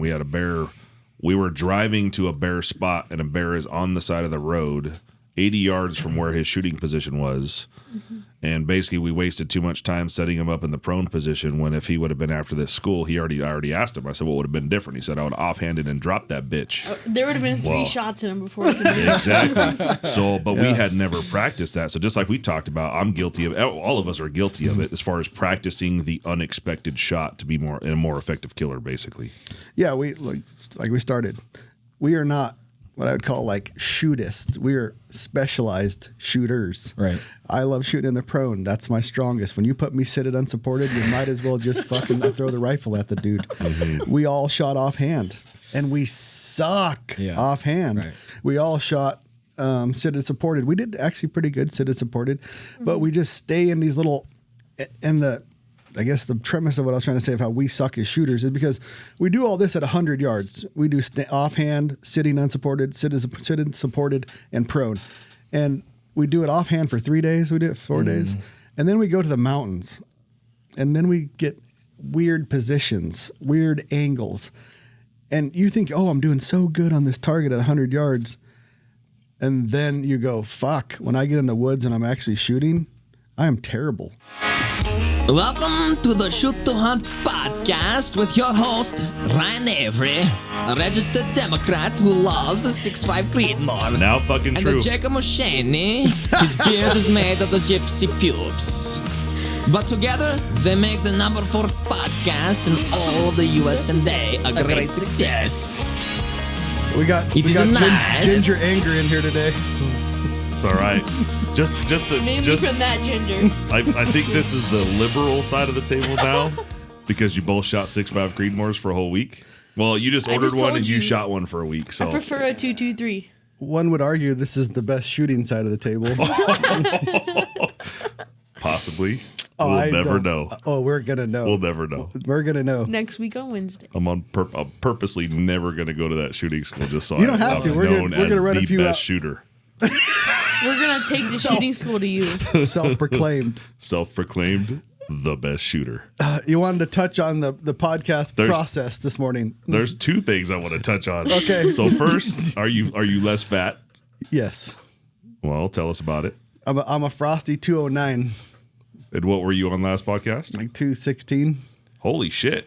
We had a bear. We were driving to a bear spot, and a bear is on the side of the road, 80 yards from where his shooting position was. Mm-hmm. And basically, we wasted too much time setting him up in the prone position when if he would have been after this school, I already asked him. I said, what would have been different? He said, I would have offhanded and dropped that bitch. There would have been three shots in him before he could do it. Exactly. So, but we had never practiced that. So just like we talked about, I'm guilty of all of us are guilty of it as far as practicing the unexpected shot to be a more effective killer, basically. Yeah, we started. We are not what I would call like shootists. We're specialized shooters. Right. I love shooting in the prone. That's my strongest. When you put me seated unsupported, you might as well just fucking throw the rifle at the dude. Mm-hmm. We all shot offhand, and we suck offhand. Right. We all shot seated supported. We did actually pretty good seated supported, but we just stay in these little I guess the premise of what I was trying to say of how we suck as shooters is because we do all this at 100 yards. We do offhand, sitting unsupported, sitting supported, and prone. And we do it offhand for 3 days. We do it 4 days. And then we go to the mountains. And then we get weird positions, weird angles. And you think, oh, I'm doing so good on this target at 100 yards. And then you go, fuck, when I get in the woods and I'm actually shooting, I am terrible. Welcome to the Shoot to Hunt podcast with your host, Ryan Avery, a registered Democrat who loves the 6.5 Creedmoor. Now fucking and true. And the Jacob O'Shaney, his beard is made of the gypsy pubes. But together, they make the number 4 podcast in all of the US and they a great success. We got Ginger Anger in here today. It's all right. Just mainly from that ginger. I think this is the liberal side of the table now because you both shot 6.5 Creedmoors for a whole week. Well, you just ordered one and you shot one for a week. So I prefer a 2.23. One would argue this is the best shooting side of the table. Possibly. We'll never know. Oh, we're gonna know. We'll never know. We're gonna know next week on Wednesday. I'm purposely never gonna go to that shooting school just so you don't have to. We're gonna run a few best shooter. We're going to take the shooting school to you. Self-proclaimed. Self-proclaimed the best shooter. You wanted to touch on the podcast process this morning. There's 2 things I want to touch on. Okay. So first, are you less fat? Yes. Well, tell us about it. I'm a frosty 209. And what were you on last podcast? Like 216. Holy shit.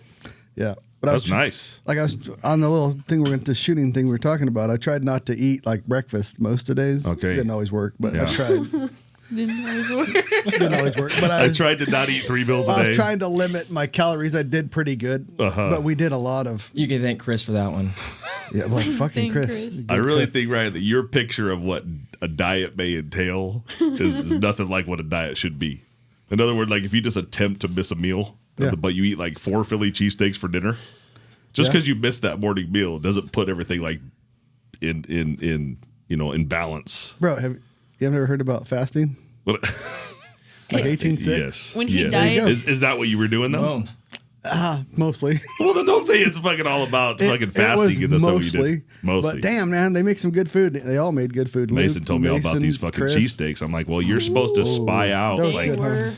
Yeah. But that's nice. Like I was on the little thing the shooting thing we were talking about. I tried not to eat like breakfast most of the days. Okay. Didn't always work, but I tried. Didn't always work. But I tried to not eat 3 meals a day. I was trying to limit my calories. I did pretty good, but we did a lot of. You can thank Chris for that one. Yeah, well, fucking Chris. I really think, Ryan, that your picture of what a diet may entail is nothing like what a diet should be. In other words, like if you just attempt to miss a meal, but you eat like 4 Philly cheesesteaks for dinner. Just because you missed that morning meal doesn't put everything like in balance. Bro, have you ever heard about fasting? Like 18-6? Yes. When he diets. Is that what you were doing though? Mostly. Well, then don't say it's fucking all about fucking fasting. And that's mostly. what you did. Mostly. But damn, man, they make some good food. They all made good food. Mason told me all about these fucking cheesesteaks. I'm like, well, you're supposed to spy out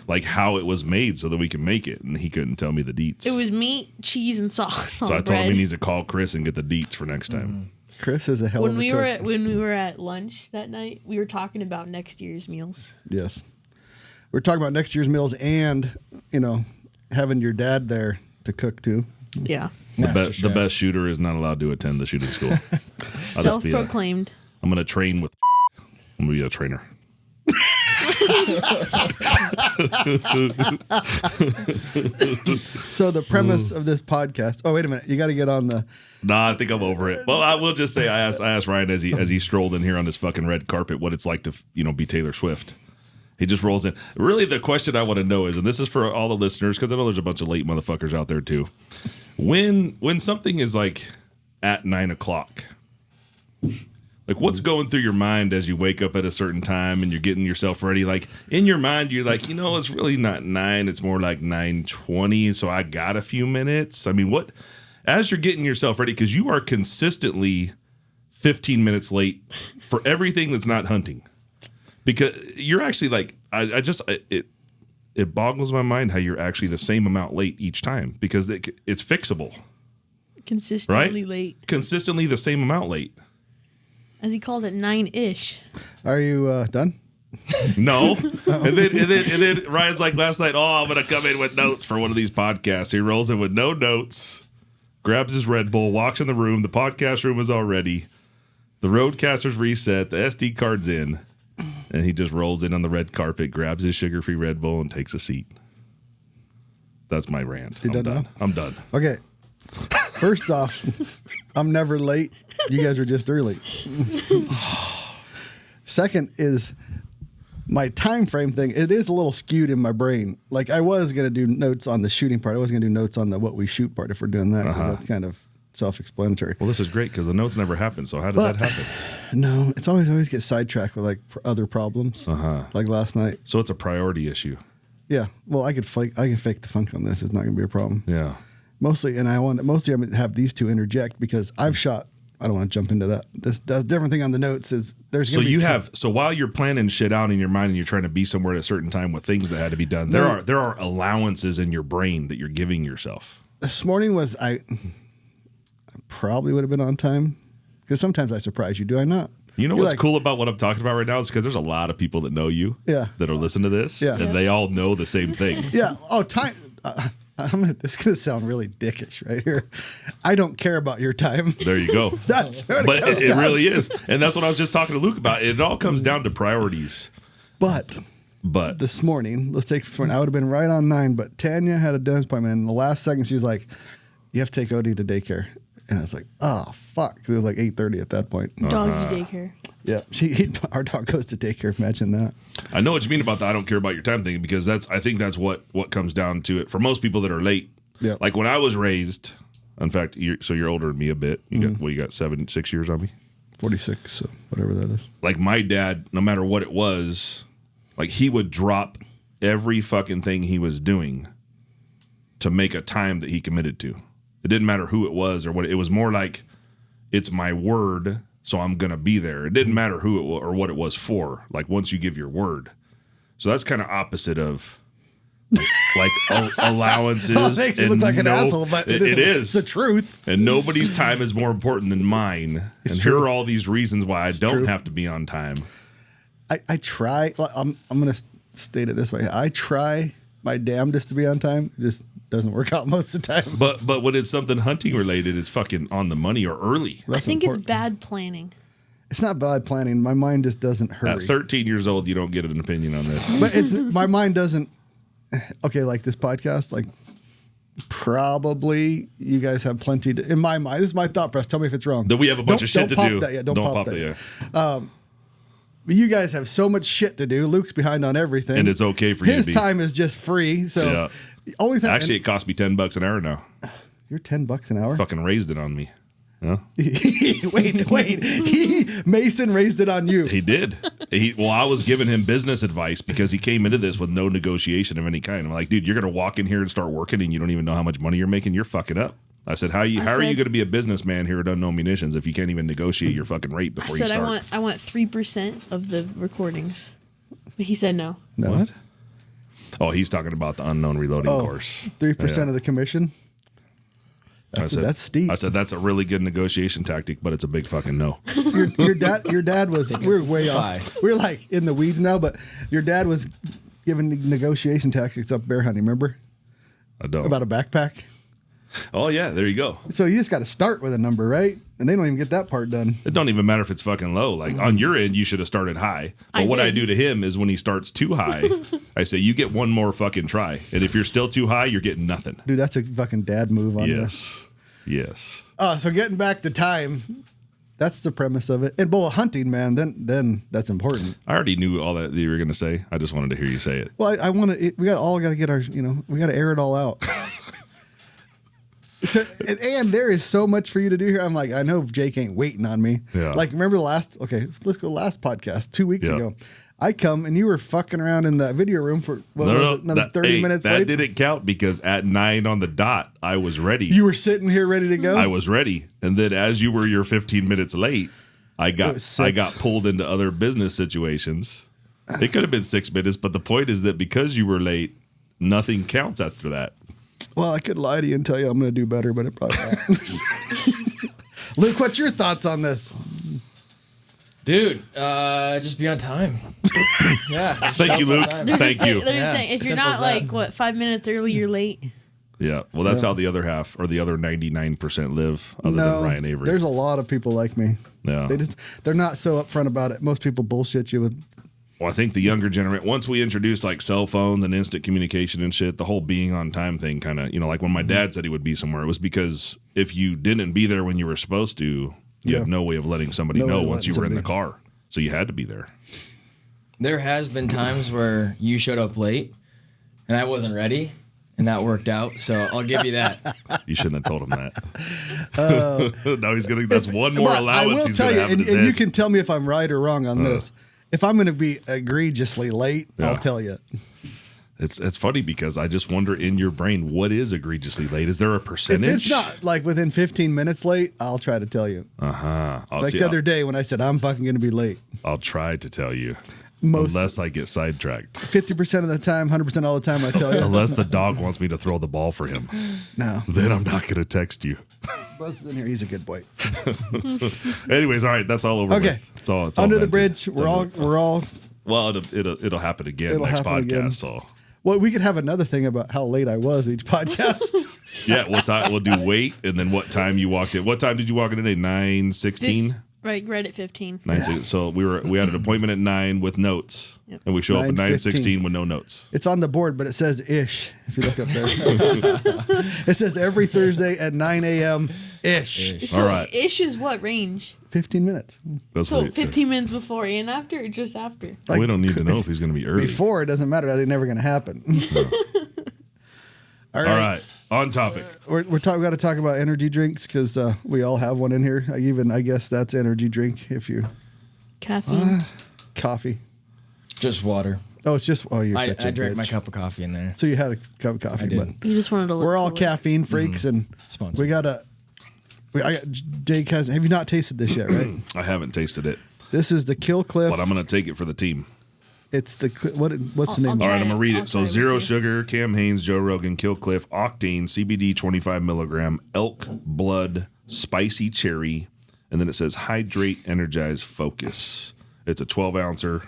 like how it was made so that we can make it. And he couldn't tell me the deets. It was meat, cheese, and sauce on So I bread. told him he needs to call Chris and get the deets for next time. Chris is a hell of a cook. When we were at lunch that night, we were talking about next year's meals. Yes. We're talking about next year's meals and, having your dad there to cook too. Yeah. The best shooter is not allowed to attend the shooting school. Self-proclaimed. I'm going to train with. I'm going to be a trainer. So the premise of this podcast. Oh, wait a minute. You got to get on the. Nah, I think I'm over it. Well, I will just say I asked Ryan as he strolled in here on this fucking red carpet what it's like to be Taylor Swift. He just rolls in. Really, the question I want to know is, and this is for all the listeners, because I know there's a bunch of late motherfuckers out there too. When something is like at 9 o'clock, like what's going through your mind as you wake up at a certain time and you're getting yourself ready? Like in your mind, you're like, it's really not 9, it's more like 9:20. So I got a few minutes. I mean, as you're getting yourself ready, because you are consistently 15 minutes late for everything that's not hunting. Because you're actually like, it boggles my mind how you're actually the same amount late each time because it's fixable. Consistently Right? late. Consistently the same amount late. As he calls it, 9-ish. Are you done? No. And then Ryan's like last night, I'm going to come in with notes for one of these podcasts. He rolls in with no notes, grabs his Red Bull, walks in the room. The podcast room is all ready. The Roadcaster's reset. The SD card's in. And he just rolls in on the red carpet, grabs his sugar-free Red Bull, and takes a seat. That's my rant. You done now? I'm done. Okay. First off, I'm never late. You guys are just early. Second is my time frame thing. It is a little skewed in my brain. Like I was going to do notes on the shooting part. I wasn't going to do notes on the what we shoot part if we're doing that. 'Cause that's kind of self-explanatory. Well, this is great because the notes never happen. So how did that happen? No, it's always get sidetracked with like other problems. Like last night. So it's a priority issue. Yeah. Well, I can fake the funk on this. It's not going to be a problem. Yeah. Mostly, and I'm going to have these two interject because I've shot. I don't want to jump into that. This different thing on the notes is there's. So so while you're planning shit out in your mind and you're trying to be somewhere at a certain time with things that had to be done, there are allowances in your brain that you're giving yourself. This morning I probably would have been on time because sometimes I surprise you. Do I not? You know what's cool about what I'm talking about right now is because there's a lot of people that know you. Yeah. That are listening to this. Yeah. And they all know the same thing. Yeah. Oh, time. This is going to sound really dickish right here. I don't care about your time. There you go. That's what but it really is. And that's what I was just talking to Luke about. It all comes down to priorities. But this morning, let's take I would have been right on 9, but Tanya had a dentist appointment. And in the last second, she was like, you have to take Odie to daycare. And I was like, oh, fuck. Because it was like 8:30 at that point. Doggy daycare. Yeah. Our dog goes to daycare. Imagine that. I know what you mean about the I don't care about your time thing because I think that's what comes down to it for most people that are late. Yeah. Like when I was raised, in fact, you're older than me a bit. You got 6 years on me? 46, so whatever that is. Like my dad, no matter what it was, like he would drop every fucking thing he was doing to make a time that he committed to. It didn't matter who it was or what. It was more like, it's my word, so I'm going to be there. It didn't matter who it was or what it was for, like once you give your word. So that's kind of opposite of like allowances. Oh, it makes me look like an asshole, but it is. It's the truth. And nobody's time is more important than mine. It's and true. here are all these reasons why I don't true. have to be on time. I try. I'm going to state it this way. I try my damnedest to be on time. It just doesn't work out most of the time. But when it's something hunting related, it's fucking on the money or early. I think it's bad planning. It's not bad planning. My mind just doesn't hurry. At 13 years old, you don't get an opinion on this. But it's my mind doesn't. Okay, like this podcast, like probably you guys have plenty to, in my mind. This is my thought process. Tell me if it's wrong. That we have a bunch of shit to do. That yet. Don't pop that yet. But you guys have so much shit to do. Luke's behind on everything, And it's okay for you to His be. time is just free. So Yeah. the only thing. Actually, it cost me $10 an hour now. you're $10 an hour. Fucking raised it on me. Huh? wait. Mason raised it on you. He did. I was giving him business advice because he came into this with no negotiation of any kind. I'm like, dude, you're going to walk in here and start working and you don't even know how much money you're making. You're fucking up. I said, how are you going to be a businessman here at Unknown Munitions if you can't even negotiate your fucking rate before you start? I want 3% of the recordings. But he said no. No. What? Oh, he's talking about the Unknown Reloading course. 3% of the commission. That's steep. I said that's a really good negotiation tactic, but it's a big fucking no. Your dad was. We're way off. We're like in the weeds now, but your dad was giving negotiation tactics up bear hunting. Remember? I don't. About a backpack. Oh yeah, there you go. So you just got to start with a number, right? And they don't even get that part done. It don't even matter if it's fucking low. Like on your end, you should have started high. But I do to him is when he starts too high, I say you get one more fucking try. And if you're still too high, you're getting nothing. Dude, that's a fucking dad move on this. Yes. So getting back to time, that's the premise of it. And hunting, man, then that's important. I already knew all that you were going to say. I just wanted to hear you say it. Well, I want to. We got to get our. We got to air it all out. And there is so much for you to do here. I'm like, I know Jake ain't waiting on me. Yeah. Like, remember let's go last podcast 2 weeks ago. I come and you were fucking around in the video room for another 30 minutes that later. didn't count because at 9 on the dot, I was ready. You were sitting here ready to go? I was ready. And then as you were your 15 minutes late, I got pulled into other business situations. It could have been 6 minutes, but the point is that because you were late, nothing counts after that. Well, I could lie to you and tell you I'm going to do better, but it probably won't. Luke, what's your thoughts on this? Dude, just be on time. Yeah. Thank you, Luke. Thank you. They're just saying, if you're not like, 5 minutes early, you're late. Yeah. Well, that's how the other half or the other 99% live other than Ryan Avery. There's a lot of people like me. Yeah. They're not so upfront about it. Most people bullshit you with. Well, I think the younger generation, once we introduced like cell phones and instant communication and shit, the whole being on time thing kind of, like when my dad said he would be somewhere, it was because if you didn't be there when you were supposed to, you have no way of letting somebody know once you were in the car. So you had to be there. There has been times where you showed up late and I wasn't ready. And that worked out, so I'll give you that. You shouldn't have told him that. No, he's gonna. That's one more allowance. I will he's tell you, have in his and head. you can tell me if I'm right or wrong on this. If I'm going to be egregiously late, I'll tell you. It's funny because I just wonder in your brain what is egregiously late. Is there a percentage? If it's not like within 15 minutes late, I'll try to tell you. Like the other day when I said I'm fucking going to be late. I'll try to tell you. Unless I get sidetracked. 50% of the time, 100% all the time, I tell you. Unless the dog wants me to throw the ball for him. No. Then I'm not going to text you. Buzz is in here. He's a good boy. Anyways, all right, that's all over. Okay. It's all Under the vented. bridge. We're all. Well, it'll happen again next happen podcast. again. So. Well, we could have another thing about how late I was each podcast. Yeah, we'll do weight and then what time you walked in. What time did you walk in today? 9:16. Right at 15. 9:16. So we had an appointment at 9 with notes, and we show up at 9:16 with no notes. It's on the board, but it says ish. If you look up there, it says every Thursday at 9 a.m. ish. So All right. ish is what range? 15 minutes. That's So what 15 minutes before and after, or just after? we don't need to know if he's going to be early. Before, it doesn't matter. That ain't never going to happen. All All right, on topic. We got to talk about energy drinks because we all have one in here. I guess that's energy drink if you Caffeine. coffee. Just water. Oh, it's just you're such a I drank bitch. my cup of coffee in there. So you had a cup of coffee, I did. but You just wanted to look we're all cool. caffeine freaks, and Sponsored. we got Jake has. Have you not tasted this yet? Right. I haven't tasted it, This is the Kill Cliff. but I'm going to take it for the team. It's the what's the name? I'll All try right, I'm going to read I'll it. So try with zero you. sugar, Cam Hanes, Joe Rogan, Kill Cliff, Octane, CBD 25 milligram, elk blood, spicy cherry, and then it says hydrate, energize, focus. It's a 12 ouncer.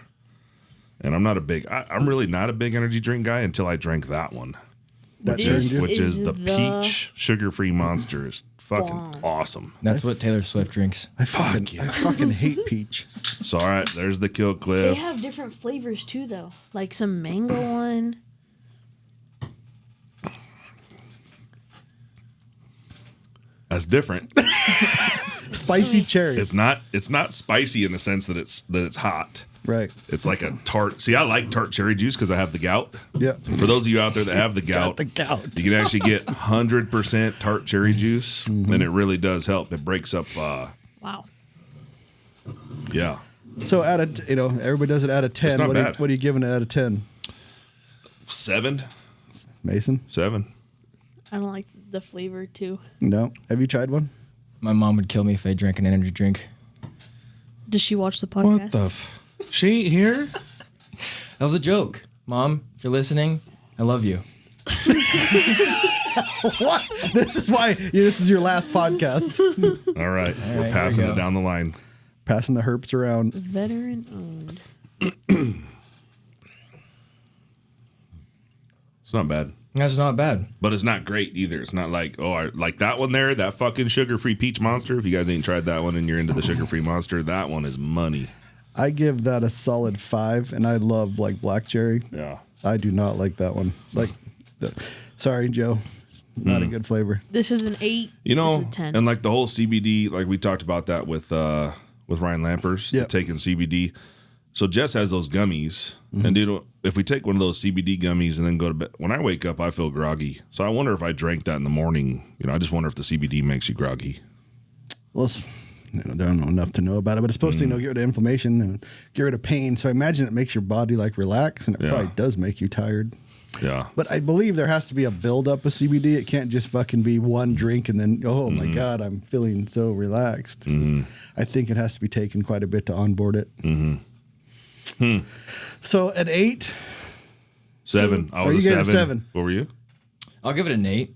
And I'm really not a big energy drink guy until I drank that one. That Which is the peach sugar-free monster is fucking awesome. That's what Taylor Swift drinks. I fucking hate peach. So all right, there's the Kill They Cliff. have different flavors too, though. Like some mango one. That's different. Spicy cherry. It's not spicy in the sense that it's hot. Right. It's like a tart. See, I like tart cherry juice because I have the gout. Yeah. For those of you out there that have the gout, the gout. you can actually get 100% tart cherry juice, and it really does help. It breaks up. Wow. Yeah. So everybody does it out of 10. not What bad. are you giving it out of 10? 7. Mason? 7. I don't like the flavor too. No. Have you tried one? My mom would kill me if I drank an energy drink. Does she watch the podcast? She ain't here. That was a joke. Mom, if you're listening, I love you. What? This is your last podcast. All right. We're right, passing here we it go. down the line. Passing the herps around. Veteran owned. It's not bad. That's not bad. But it's not great either. It's not like, like that one there, that fucking sugar-free peach monster. If you guys ain't tried that one and you're into the sugar-free monster, that one is money. I give that a solid 5, and I love like black cherry. Yeah. I do not like that one. Sorry, Joe. Not a good flavor. This is an 8. You This know, is a 10. and like the whole CBD, like we talked about that with Ryan Lampers, Yep. taking CBD. So Jess has those gummies, and dude, if we take one of those CBD gummies and then go to bed, when I wake up, I feel groggy. So I wonder if I drank that in the morning. I just wonder if the CBD makes you groggy. Well, I don't know enough to know about it, but it's supposed to get rid of inflammation and get rid of pain. So I imagine it makes your body like relax, and it probably does make you tired. Yeah. But I believe there has to be a buildup of CBD. It can't just fucking be one drink and then, oh my God, I'm feeling so relaxed. I think it has to be taken quite a bit to onboard it. So at 8, 7. I Or was you a gave it 7. 7. What were you? I'll give it an 8.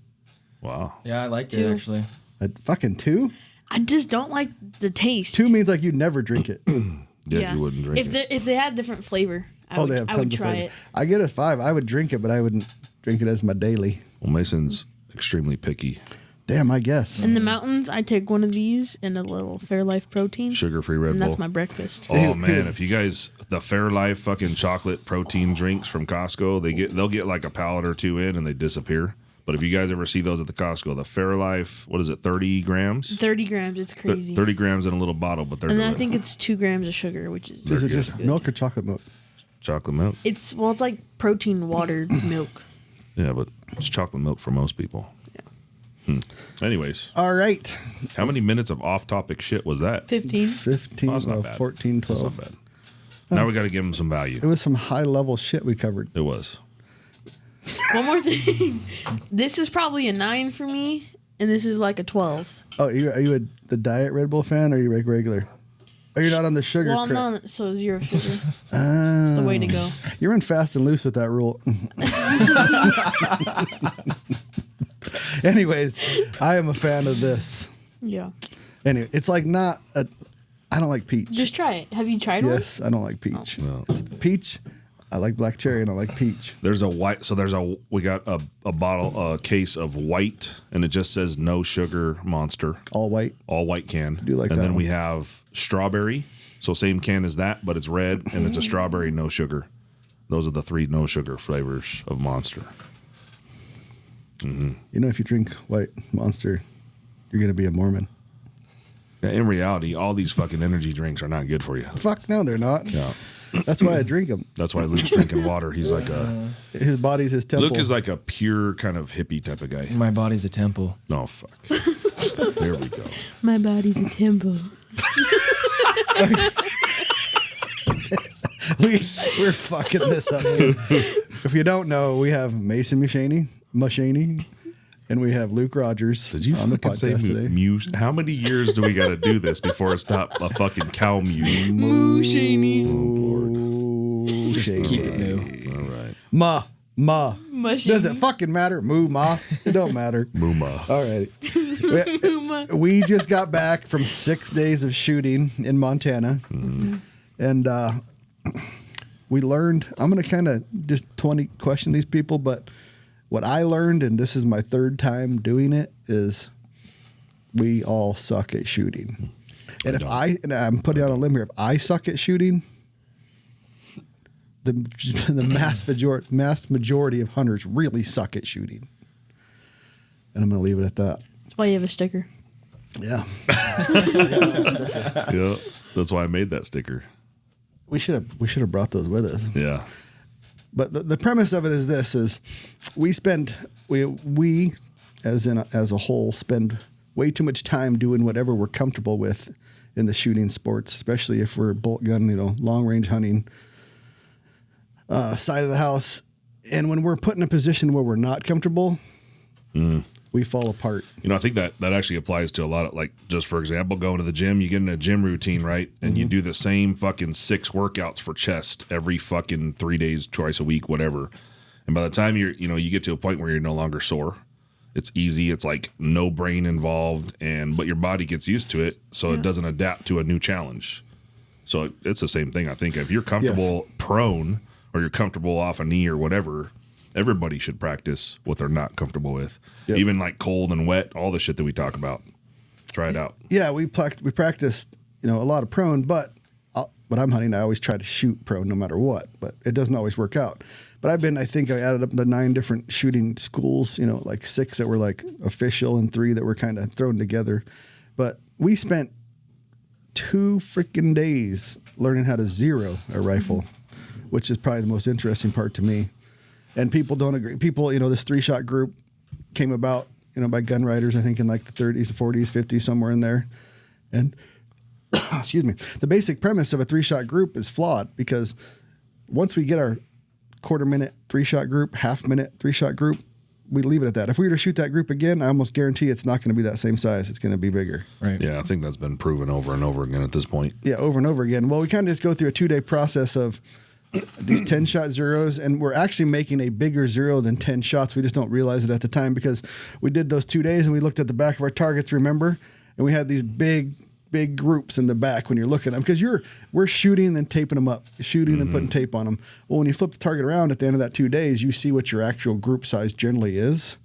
Wow. Yeah, I liked 2. it actually. A fucking 2? I just don't like the taste. 2 means like you'd never drink it. Yeah, you wouldn't drink it. If they had different flavor, I They have would tons of try flavor. it. I get a 5. I would drink it, but I wouldn't drink it as my daily. Well, Mason's extremely picky. Damn, I guess. In the mountains, I take one of these and a little Fairlife protein. Sugar-free Red and Bull. that's my breakfast. Oh man, if you guys the Fairlife fucking chocolate protein drinks from Costco, they'll get like a pallet or 2 in and they disappear. But if you guys ever see those at the Costco, the Fairlife, what is it, 30 grams? 30 grams, it's crazy. 30 grams in a little bottle, but they're and then I delicious. think it's 2 grams of sugar, which is Is it good. just milk or chocolate milk? Chocolate milk. it's like protein watered milk. Yeah, but it's chocolate milk for most people. Anyways, All right. how many minutes of off-topic shit was that? 15. 15, Oh, that's not bad. 14, That's 12. not bad. Now we got to give them some value. It was some high level shit we covered. It was. One more thing. This is probably a 9 for me, and this is like a 12. Oh, are you the Diet Red Bull fan or are you regular? Oh, you're not on the sugar Well, I'm crit. not on, so 0 sugar. That's the way to go. You're in fast and loose with that rule. Anyways, I am a fan of this. Yeah. Anyway, it's like not a. I don't like peach. Just try it. Have you tried one? Yes, I don't like peach. No. Peach, I like black cherry and I like peach. There's a white. So we got a bottle, a case of white, and it just says no sugar Monster, All white. all white can. Do like and that then one. we have strawberry. So same can as that, but it's red and it's a strawberry no sugar. Those are the 3 no sugar flavors of Monster. You know, if you drink white Monster, you're gonna be a Mormon. Yeah, in reality, all these fucking energy drinks are not good for you. Fuck no, they're not. Yeah. That's why I drink them. That's why Luke's drinking water. He's like a His body's his temple. Luke is like a pure kind of hippie type of guy. My body's a temple. No, fuck. There we go. My body's a temple. We're fucking this up. Man. If you don't know, we have Mason Mushaney, and we have Luke Rogers Did you on the fucking say podcast today. muse? How many years do we got to do this before it's not a fucking cow mew? Moo Shaney. Ooh, Just keep it new. All right. Ma. Mushy. Does it fucking matter? Moo ma. It don't matter. Mooma. All right. We just got back from 6 days of shooting in Montana. And we learned, I'm going to kind of just question these people, but what I learned, and this is my 3rd time doing it, is we all suck at shooting. And and I'm putting out a limb here, if I suck at shooting, the mass majority of hunters really suck at shooting. And I'm going to leave it at that. That's why you have a sticker. Yeah. Yeah, that's why I made that sticker. We should have brought those with us. Yeah. But the premise of it is this: is we as a whole spend way too much time doing whatever we're comfortable with in the shooting sports, especially if we're bolt gun, long range hunting, side of the house. And when we're put in a position where we're not comfortable, we fall apart. I think that actually applies to a lot of, like, just for example, going to the gym, you get in a gym routine, right? And you do the same fucking 6 workouts for chest every fucking 3 days, twice a week, whatever. And by the time you get to a point where you're no longer sore, it's easy. It's like no brain involved, but your body gets used to it. So it doesn't adapt to a new challenge. So it's the same thing. I think if you're comfortable prone or you're comfortable off a knee or whatever, everybody should practice what they're not comfortable with. Yep. Even like cold and wet, all the shit that we talk about. Try it out. Yeah, we practiced, a lot of prone, but when I'm hunting, I always try to shoot prone no matter what, but it doesn't always work out. But I think I added up to 9 different shooting schools, like 6 that were like official and 3 that were kind of thrown together. But we spent 2 freaking days learning how to zero a rifle, which is probably the most interesting part to me. And people don't agree. People, this 3-shot group came about, by gun writers, I think in like the 30s, 40s, 50s, somewhere in there. And excuse me, the basic premise of a 3-shot group is flawed because once we get our quarter-minute 3-shot group, half-minute 3-shot group, we leave it at that. If we were to shoot that group again, I almost guarantee it's not going to be that same size. It's going to be bigger. Right. Yeah, I think that's been proven over and over again at this point. Yeah, over and over again. Well, we kind of just go through a 2-day process of these 10-shot zeros, and we're actually making a bigger zero than 10 shots. We just don't realize it at the time because we did those 2 days and we looked at the back of our targets, remember? And we had these big groups in the back when you're looking at them because we're shooting and then taping them up, shooting and putting tape on them. Well, when you flip the target around at the end of that 2 days, you see what your actual group size generally is,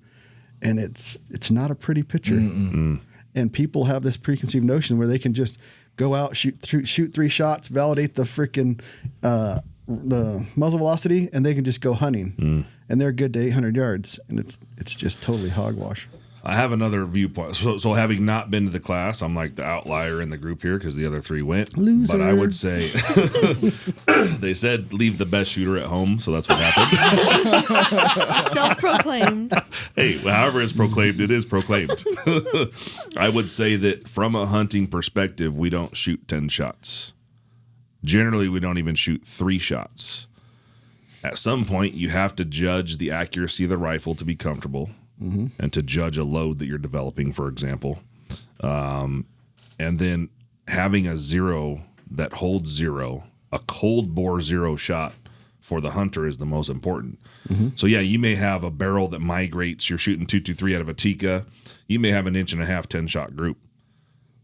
and it's not a pretty picture. And people have this preconceived notion where they can just go out, shoot 3 shots, validate the freaking the muzzle velocity, and they can just go hunting, and they're good to 800 yards, and it's just totally hogwash. I have another viewpoint. So having not been to the class, I'm like the outlier in the group here because the other 3 went. Loser. But I would say they said leave the best shooter at home, so that's what happened. Self-proclaimed. Hey, however it's proclaimed, it is proclaimed. I would say that from a hunting perspective, we don't shoot 10 shots. Generally, we don't even shoot 3 shots. At some point, you have to judge the accuracy of the rifle to be comfortable. And to judge a load that you're developing, for example. And then having a zero that holds zero, a cold bore zero shot for the hunter is the most important. So yeah, you may have a barrel that migrates. You're shooting 223 out of a Tika. You may have an 1.5 inch 10-shot group.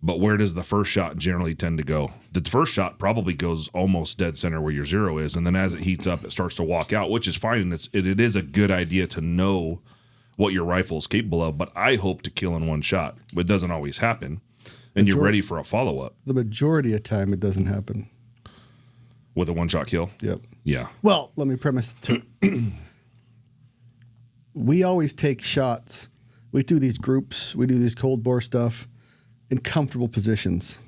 But where does the first shot generally tend to go? The first shot probably goes almost dead center where your zero is. And then as it heats up, it starts to walk out, which is fine. And it is a good idea to know what your rifle is capable of, but I hope to kill in one shot. But it doesn't always happen, and you're ready for a follow-up. The majority of time, it doesn't happen. With a one-shot kill? Yep. Yeah. Well, let me premise it too. We always take shots. We do these groups. We do these cold bore stuff in comfortable positions.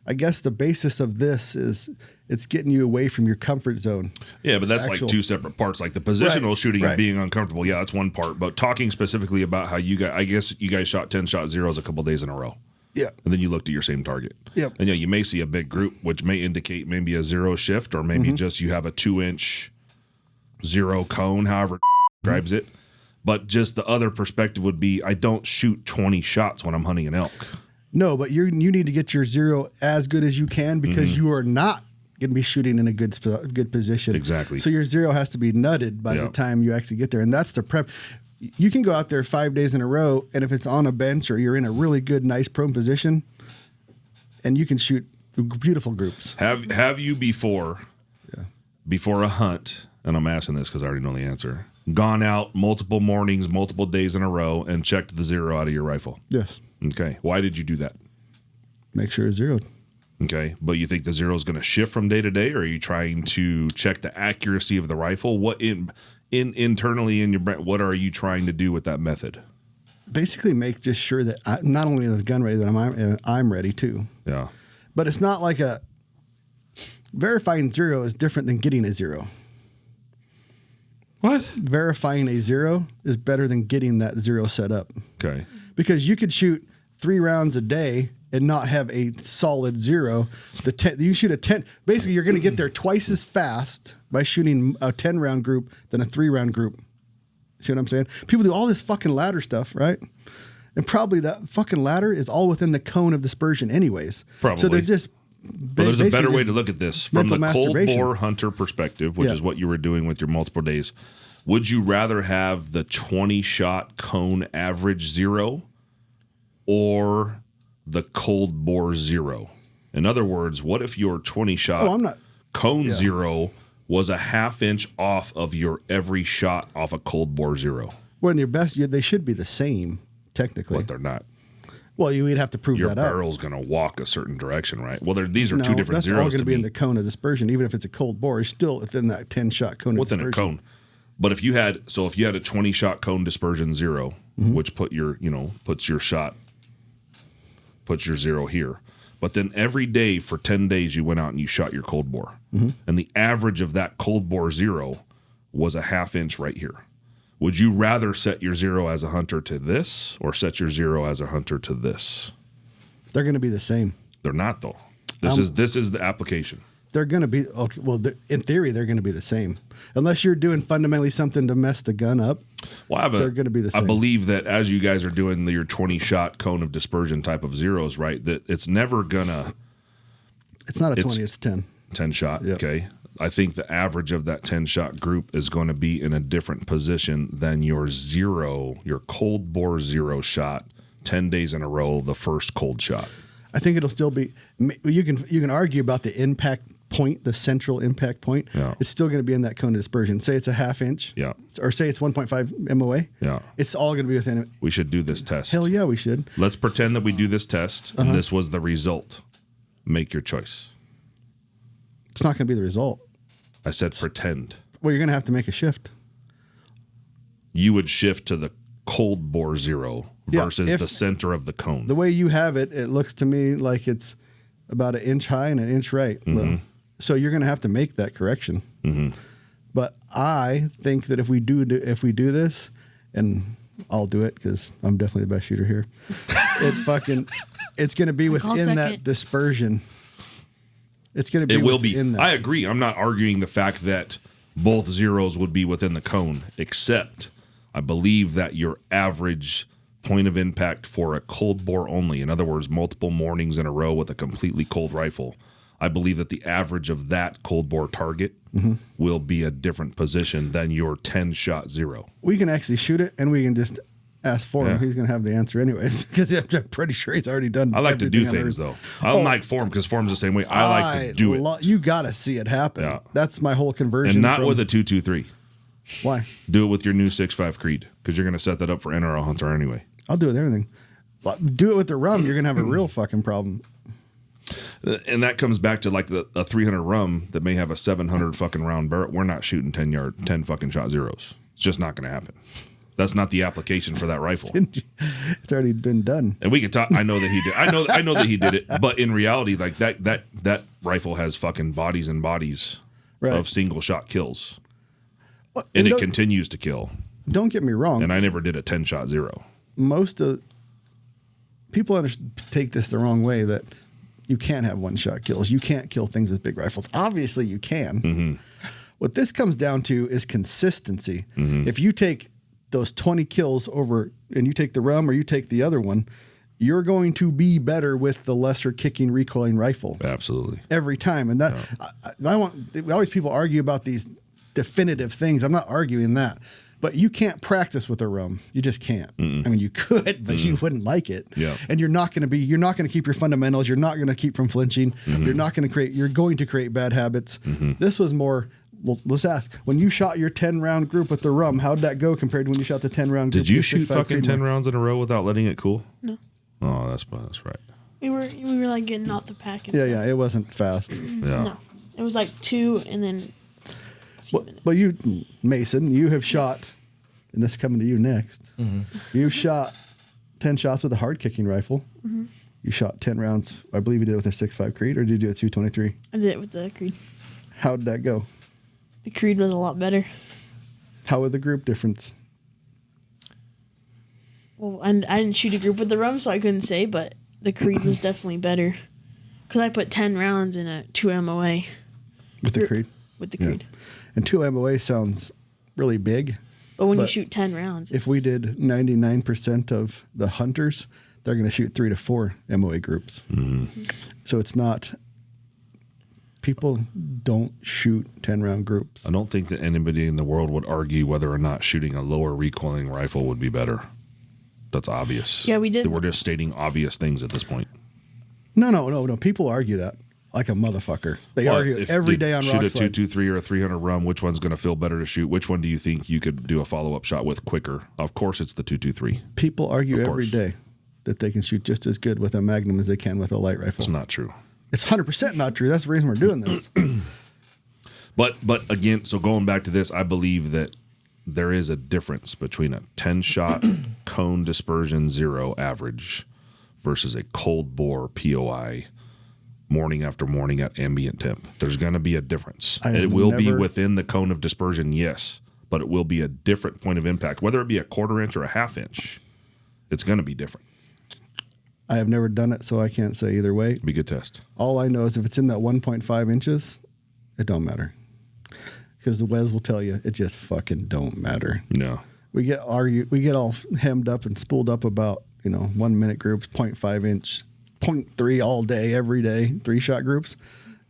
I guess the basis of this is it's getting you away from your comfort zone. Yeah, but that's like 2 separate parts. Like the positional shooting and being uncomfortable. Yeah, that's one part. But talking specifically about how you guys, I guess you guys shot 10-shot zeros a couple days in a row. Yeah. And then you looked at your same target. Yep. And yeah, you may see a big group, which may indicate maybe a zero shift or maybe just you have a 2-inch zero cone, however describes it. But just the other perspective would be I don't shoot 20 shots when I'm hunting an elk. No, but you need to get your zero as good as you can because you are not going to be shooting in a good position. Exactly. So your zero has to be nutted by the time you actually get there. And that's the prep. You can go out there 5 days in a row, and if it's on a bench or you're in a really good, nice prone position, and you can shoot beautiful groups. Have you before a hunt, and I'm asking this because I already know the answer, gone out multiple mornings, multiple days in a row, and checked the zero out of your rifle? Yes. Okay. Why did you do that? Make sure it's zeroed. Okay. But you think the zero is going to shift from day to day, or are you trying to check the accuracy of the rifle? What internally in your brain, what are you trying to do with that method? Basically make just sure that not only is the gun ready, that I'm ready too. Yeah. But it's not like verifying zero is different than getting a zero. What? Verifying a zero is better than getting that zero set up. Okay. Because you could shoot 3 rounds a day and not have a solid zero. You shoot a 10. Basically, you're going to get there twice as fast by shooting a 10-round group than a 3-round group. See what I'm saying? People do all this fucking ladder stuff, right? And probably that fucking ladder is all within the cone of dispersion anyways. Probably. So they're just... But there's a better way to look at this. From the cold bore hunter perspective, which is what you were doing with your multiple days, would you rather have the 20-shot cone average zero or the cold bore zero? In other words, what if your 20-shot cone zero was a 1/2 inch off of your every shot off a cold bore zero? Well, in your best, they should be the same, technically. But they're not. Well, you'd have to prove that out. Your barrel's going to walk a certain direction, right? Well, these are 2 different zeros. That's all going to be in the cone of dispersion. Even if it's a cold bore, it's still within that 10-shot cone of dispersion. Within a cone. But if you had a 20-shot cone dispersion zero, which puts your zero here. But then every day for 10 days you went out and you shot your cold bore. And the average of that cold bore zero was a 1/2 inch right here. Would you rather set your zero as a hunter to this or set your zero as a hunter to this? They're going to be the same. They're not, though. This is the application. They're going to be, okay. Well, in theory, they're going to be the same. Unless you're doing fundamentally something to mess the gun up, they're going to be the same. I believe that as you guys are doing your 20-shot cone of dispersion type of zeros, right, that it's never going to... It's not a 20, it's 10. 10-shot, okay. I think the average of that 10-shot group is going to be in a different position than your cold bore zero shot 10 days in a row, the first cold shot. I think it'll still be. You can argue about the impact point, the central impact point. Yeah. It's still going to be in that cone of dispersion. Say it's a half inch. Yeah. Or say it's 1.5 MOA. Yeah. It's all going to be within it. We should do this test. Hell yeah, we should. Let's pretend that we do this test and this was the result. Make your choice. It's not going to be the result. I said pretend. Well, you're going to have to make a shift. You would shift to the cold bore zero versus the center of the cone. The way you have it, it looks to me like it's about an inch high and an inch right. Well, so you're going to have to make that correction. But I think that if we do this, and I'll do it because I'm definitely the best shooter here. It's going to be within that dispersion. It's going to be. It will be. That. I agree. I'm not arguing the fact that both zeros would be within the cone, except I believe that your average point of impact for a cold bore only, in other words, multiple mornings in a row with a completely cold rifle, I believe that the average of that cold bore target will be a different position than your 10-shot zero. We can actually shoot it, and we can just ask for him. He's going to have the answer anyways, because I'm pretty sure he's already done. I like to do things, though. I don't like form, because form's the same way. I like to do it. You got to see it happen. Yeah. That's my whole conversion. And not with a 223. Why? Do it with your new 6.5 Creed, because you're going to set that up for NRL Hunter anyway. I'll do it with everything. Do it with the rum, you're going to have a real fucking problem. And that comes back to like a 300 rum that may have a 700 fucking round barrel. We're not shooting 10 fucking shot zeros. It's just not going to happen. That's not the application for that rifle. It's already been done. And we could talk. I know that he did. I know that he did it. But in reality, like that rifle has fucking bodies and bodies of single shot kills, and it continues to kill. Don't get me wrong. And I never did a 10-shot zero. Most of people take this the wrong way, that you can't have one-shot kills. You can't kill things with big rifles. Obviously, you can. What this comes down to is consistency. If you take those 20 kills over and you take the rum or you take the other one, you're going to be better with the lesser kicking recoiling rifle. Absolutely. Every time. And that always people argue about these definitive things. I'm not arguing that. But you can't practice with a rum. You just can't. I mean, you could, but you wouldn't like it. Yeah. And you're not going to keep your fundamentals. You're not going to keep from flinching. You're going to create bad habits. This was more, well, let's ask, when you shot your 10-round group with the rum, how'd that go compared to when you shot the 10-round group? Did you shoot fucking 10 rounds in a row without letting it cool? No. Oh, that's right. We were like getting off the pack. And Yeah, it wasn't fast. Yeah. No, it was like 2 and then a few minutes. But you, Mason, you have shot, and this is coming to you next. You shot 10 shots with a hard kicking rifle. You shot 10 rounds. I believe you did it with a 6.5 Creed, or did you do a 223? I did it with the Creed. How'd that go? The Creed was a lot better. How was the group difference? Well, and I didn't shoot a group with the rum, so I couldn't say, but the Creed was definitely better. Because I put 10 rounds in a 2 MOA. With the Creed? With the Creed. Yeah. And 2 MOA sounds really big. But when you shoot 10 rounds. If we did 99% of the hunters, they're going to shoot 3 to 4 MOA groups. So it's not, people don't shoot 10-round groups. I don't think that anybody in the world would argue whether or not shooting a lower recoiling rifle would be better. That's obvious. Yeah, we did. We're just stating obvious things at this point. No. People argue that like a motherfucker. They argue every day on shoot Rock a Slide. 223 or a 300 rum. Which one's going to feel better to shoot? Which one do you think you could do a follow-up shot with quicker? Of course, it's the 223. People argue every day that they can shoot just as good with a Magnum as they can with a light rifle. It's not true. It's 100% not true. That's the reason we're doing this. But again, so going back to this, I believe that there is a difference between a 10-shot cone dispersion zero average versus a cold bore POI morning after morning at ambient temp. There's going to be a difference. It will be within the cone of dispersion, yes, but it will be a different point of impact. Whether it be a quarter inch or a half inch, it's going to be different. I have never done it, so I can't say either way. Be a good test. All I know is if it's in that 1.5 inches, it don't matter. Because the Wes will tell you, it just fucking don't matter. No. We get all hemmed up and spooled up about, 1 minute groups, 0.5 inch, 0.3 all day, every day, 3-shot groups.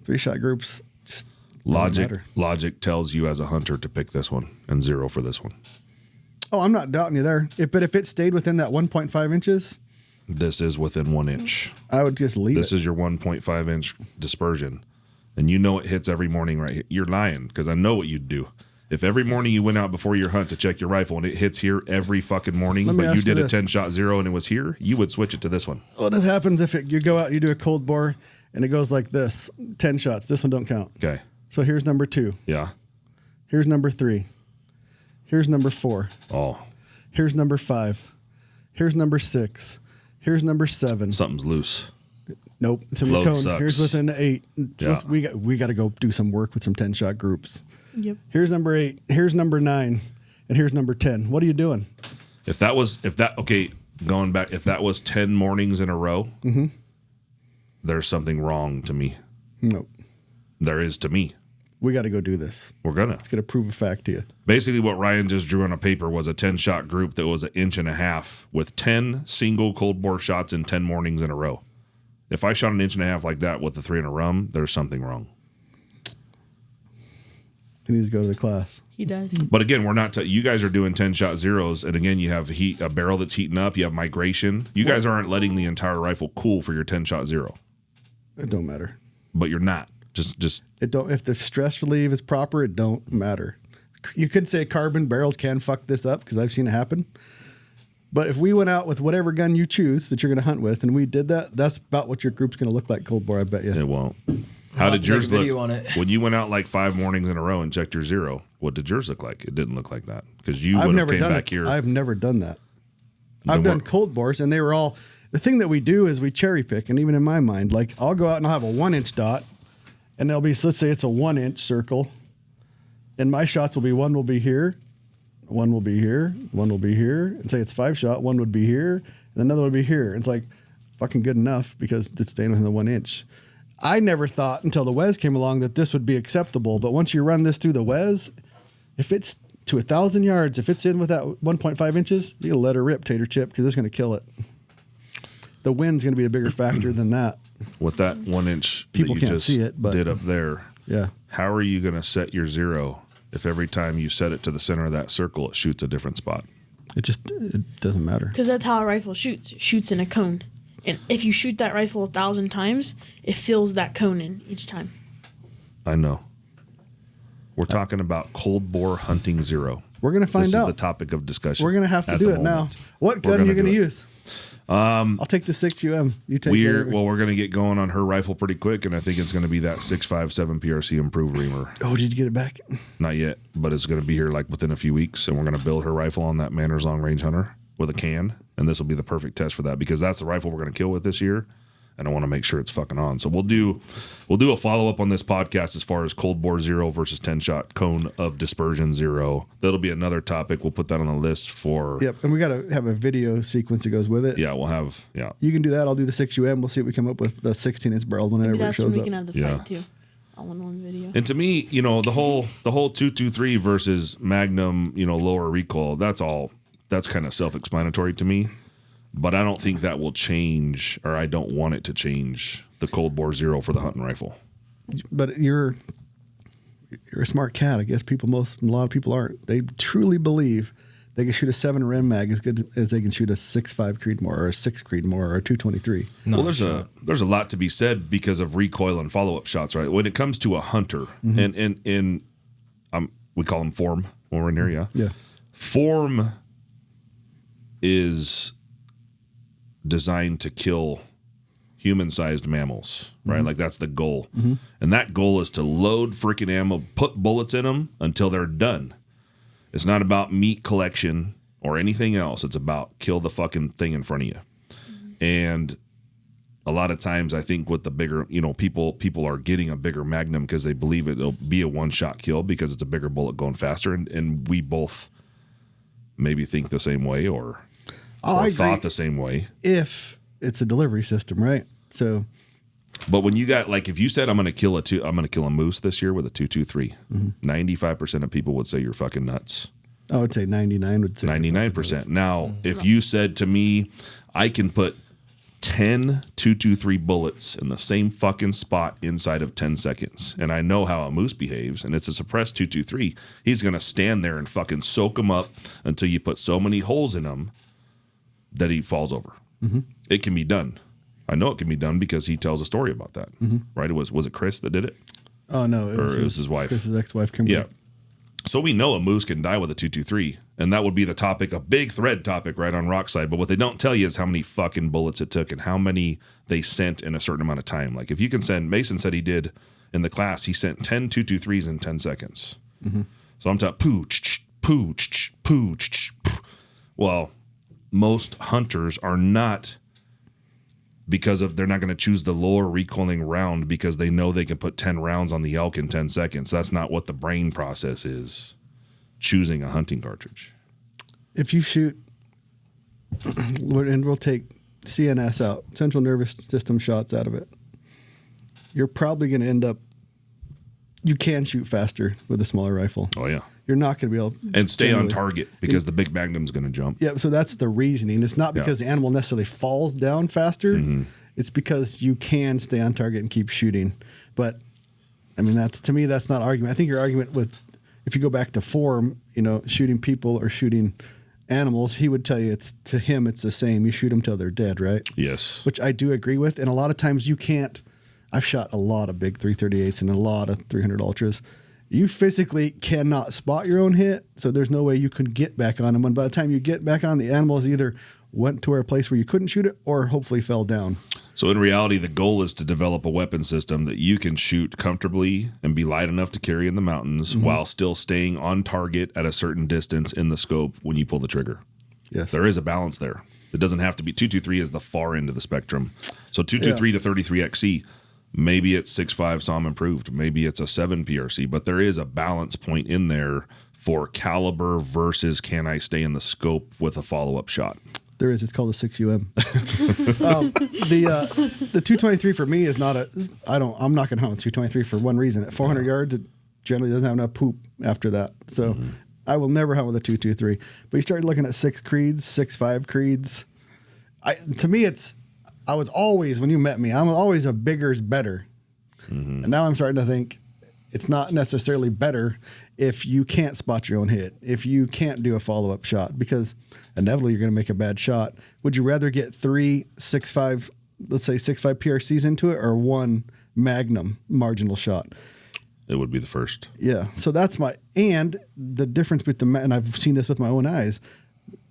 3-shot groups, just Logic tells you as a hunter to pick this one and 0 for this one. Oh, I'm not doubting you there. But if it stayed within that 1.5 inches, this is within 1 inch. I would just leave This is your 1.5 inch dispersion. And you know it hits every morning right here. You're lying because I know what you'd do. If every morning you went out before your hunt to check your rifle and it hits here every fucking morning, but you did a 10-shot 0 and it was here, you would switch it to this one. What happens if you go out and you do a cold bore and it goes like this, 10 shots. This one don't count. Okay. So here's number 2. Yeah. Here's number 3. Here's number 4. Oh. Here's number 5. Here's number 6. Here's number 7. Something's loose. Nope. So Load cone. sucks. Here's within 8. Yeah. We got to go do some work with some 10-shot groups. Yep. Here's number 8. Here's number 9. And here's number 10. What are you doing? If that was 10 mornings in a row, there's something wrong to me. Nope. There is to me. We got to go do this. We're gonna. It's going to prove a fact to you. Basically, what Ryan just drew on a paper was a 10-shot group that was 1.5 inches with 10 single cold bore shots in 10 mornings in a row. If I shot 1.5 inches like that with the 3 in a rum, there's something wrong. He needs to go to the class. He does. But again, we're not. You guys are doing 10-shot zeros, and again, you have a barrel that's heating up. You have migration. You guys aren't letting the entire rifle cool for your 10-shot 0. It don't matter. But you're not. Just It don't. If the stress relief is proper, it don't matter. You could say carbon barrels can fuck this up because I've seen it happen. But if we went out with whatever gun you choose that you're going to hunt with, and we did that, that's about what your group's going to look like cold bore. I bet you. It won't. How did yours look on it. when you went out like 5 mornings in a row and checked your 0? What did yours look like? It didn't look like that because you I've would have never came done back it. here. I've never done that. I've done cold bores, and they were all. The thing that we do is we cherry pick, and even in my mind, like I'll go out and I'll have a 1-inch dot, and there'll be, so let's say it's a 1-inch circle, and my shots will be one will be here, one will be here, one will be here, and say it's 5-shot, one would be here, and another would be here. It's like fucking good enough because it's staying within the 1 inch. I never thought until the Wes came along that this would be acceptable, but once you run this through the Wes, if it's to 1,000 yards, if it's in with that 1.5 inches, you gotta let her rip, tater chip, because it's gonna kill it. The wind's gonna be a bigger factor than that. With that 1 inch People that you can't just see it, but- did up there, Yeah. how are you going to set your 0 if every time you set it to the center of that circle, it shoots a different spot? It doesn't matter. Because that's how a rifle shoots. It shoots in a cone. And if you shoot that rifle 1,000 times, it fills that cone in each time. I know. We're talking about cold bore hunting 0. We're gonna find This out. is the topic of discussion. We're gonna have to at do the it now. moment. What We're gun are you do gonna it. use? I'll take the 6UM. You take whatever. We're going to get going on her rifle pretty quick, and I think it's going to be that 6.57 PRC improved reamer. Oh, did you get it back? Not yet, but it's going to be here like within a few weeks, and we're going to build her rifle on that Manners Long Range Hunter with a can, and this will be the perfect test for that because that's the rifle we're going to kill with this year, and I want to make sure it's fucking on. So we'll do a follow up on this podcast as far as cold bore 0 versus 10-shot cone of dispersion 0. That'll be another topic. We'll put that on the list for. Yep, and we got to have a video sequence that goes with it. Yeah, we'll have. Yeah, You can do that. I'll do the 6UM. We'll see what we come up with. The 16-inch barrel whenever Maybe it that's when shows we up. can have the Yeah. fight too. All in one video. and to me, the whole 223 versus Magnum, lower recoil. That's kind of self-explanatory to me. But I don't think that will change, or I don't want it to change the cold bore 0 for the hunting rifle. But you're a smart cat. I guess a lot of people aren't. They truly believe they can shoot a 7 Ren mag as good as they can shoot a 6.5 Creedmoor or a 6 Creedmoor or a 223. Well, there's a lot to be said because of recoil and follow-up shots, right? When it comes to a hunter, and we call them form when we're in here, yeah? Yeah. Form is designed to kill human-sized mammals, right? Like that's the goal. And that goal is to load freaking ammo, put bullets in them until they're done. It's not about meat collection or anything else. It's about kill the fucking thing in front of you. And a lot of times I think with the bigger, people are getting a bigger Magnum because they believe it'll be a one-shot kill because it's a bigger bullet going faster. And we both maybe think the same way or I thought agree. the same way. If it's a delivery system, right? So, but when you got if you said I'm going to kill a moose this year with a 223, 95% of people would say you're fucking nuts. I would say 99 would say 99%. Now, if you said to me, I can put 10 223 bullets in the same fucking spot inside of 10 seconds. And I know how a moose behaves, and it's a suppressed 223. He's going to stand there and fucking soak him up until you put so many holes in him that he falls over. Mm-hmm. It can be done. I know it can be done because he tells a story about that. Mm-hmm. Right? Was it Chris that did it? Oh, no. It was his wife. Chris's ex-wife, Kimberly. Yeah. So we know a moose can die with a 223, and that would be the topic, a big thread topic right on Rockside. But what they don't tell you is how many fucking bullets it took and how many they sent in a certain amount of time. Like if you can send, Mason said he did in the class, he sent 10 223s in 10 seconds. Mm-hmm. So I'm talking pooch. Well, most hunters are not, because of they're not going to choose the lower recoiling round because they know they can put 10 rounds on the elk in 10 seconds. That's not what the brain process is, choosing a hunting cartridge. If you shoot, and we'll take CNS out, central nervous system shots out of it, you're probably going to end up, you can shoot faster with a smaller rifle. Oh, yeah. You're not going to be able to. And stay on target because the big magnum's going to jump. Yeah, so that's the reasoning. It's not because the animal necessarily falls down faster. Mm-hmm. It's because you can stay on target and keep shooting. But, I mean, that's, to me, that's not argument. I think your argument with, if you go back to form, you know, shooting people or shooting animals, he would tell you to him it's the same. You shoot them till they're dead, right? Yes. Which I do agree with. And a lot of times you can't. I've shot a lot of big 338s and a lot of 300 Ultras. You physically cannot spot your own hit, so there's no way you could get back on them. And by the time you get back on, the animals either went to a place where you couldn't shoot it or hopefully fell down. So in reality, the goal is to develop a weapon system that you can shoot comfortably and be light enough to carry in the mountains while still staying on target at a certain distance in the scope when you pull the trigger. Yes. There is a balance there. It doesn't have to be 223 is the far end of the spectrum. So 223 to 33 XC. Maybe it's 6.5 SOM improved. Maybe it's a 7 PRC, but there is a balance point in there for caliber versus can I stay in the scope with a follow-up shot. There is. It's called a 6UM. The 223 for me is not I'm not going to hunt with 223 for one reason. At 400 yards, it generally doesn't have enough poop after that. So I will never hunt with a 223. But you start looking at 6 creeds, 6.5 creeds. To me, I was always, when you met me, I'm always a bigger is better. Mm-hmm. And now I'm starting to think it's not necessarily better if you can't spot your own hit, if you can't do a follow-up shot, because inevitably you're going to make a bad shot. Would you rather get 3 6.5, let's say 6.5 PRCs into it, or 1 Magnum marginal shot? It would be the first. Yeah. So that's and the difference with and I've seen this with my own eyes,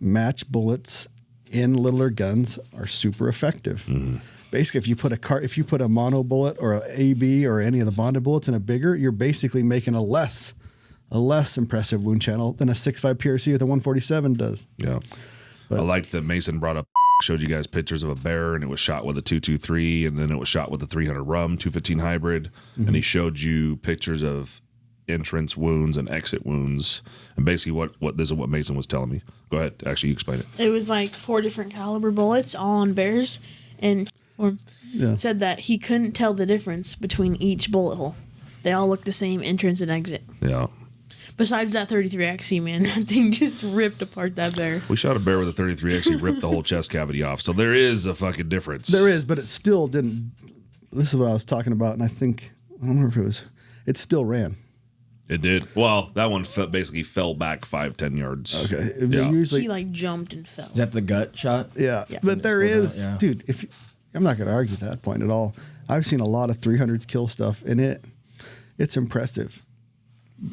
match bullets in littler guns are super effective. Mm-hmm. Basically, if you put a mono bullet or an AB or any of the bonded bullets in a bigger, you're basically making a less impressive wound channel than a 6.5 PRC with a 147 does. Yeah. But I liked that Mason brought up, showed you guys pictures of a bear, and it was shot with a 223, and then it was shot with a 300 rum 215 hybrid, and he showed you pictures of entrance wounds and exit wounds, and basically what this is what Mason was telling me. Go ahead, actually, you explain it. It was like 4 different caliber bullets, all on bears, and said that he couldn't tell the difference between each bullet hole. They all looked the same, entrance and exit. Yeah. Besides that 33XC, man, that thing just ripped apart that bear. We shot a bear with a 33XC, ripped the whole chest cavity off. So there is a fucking difference. There is, but it still didn't. This is what I was talking about, and I don't remember if it still ran. It did. Well, that one basically fell back 5-10 yards. Okay. It was usually, he like jumped and fell. Is that the gut shot? Yeah. But there is, dude, I'm not going to argue that point at all. I've seen a lot of 300s kill stuff, and it's impressive.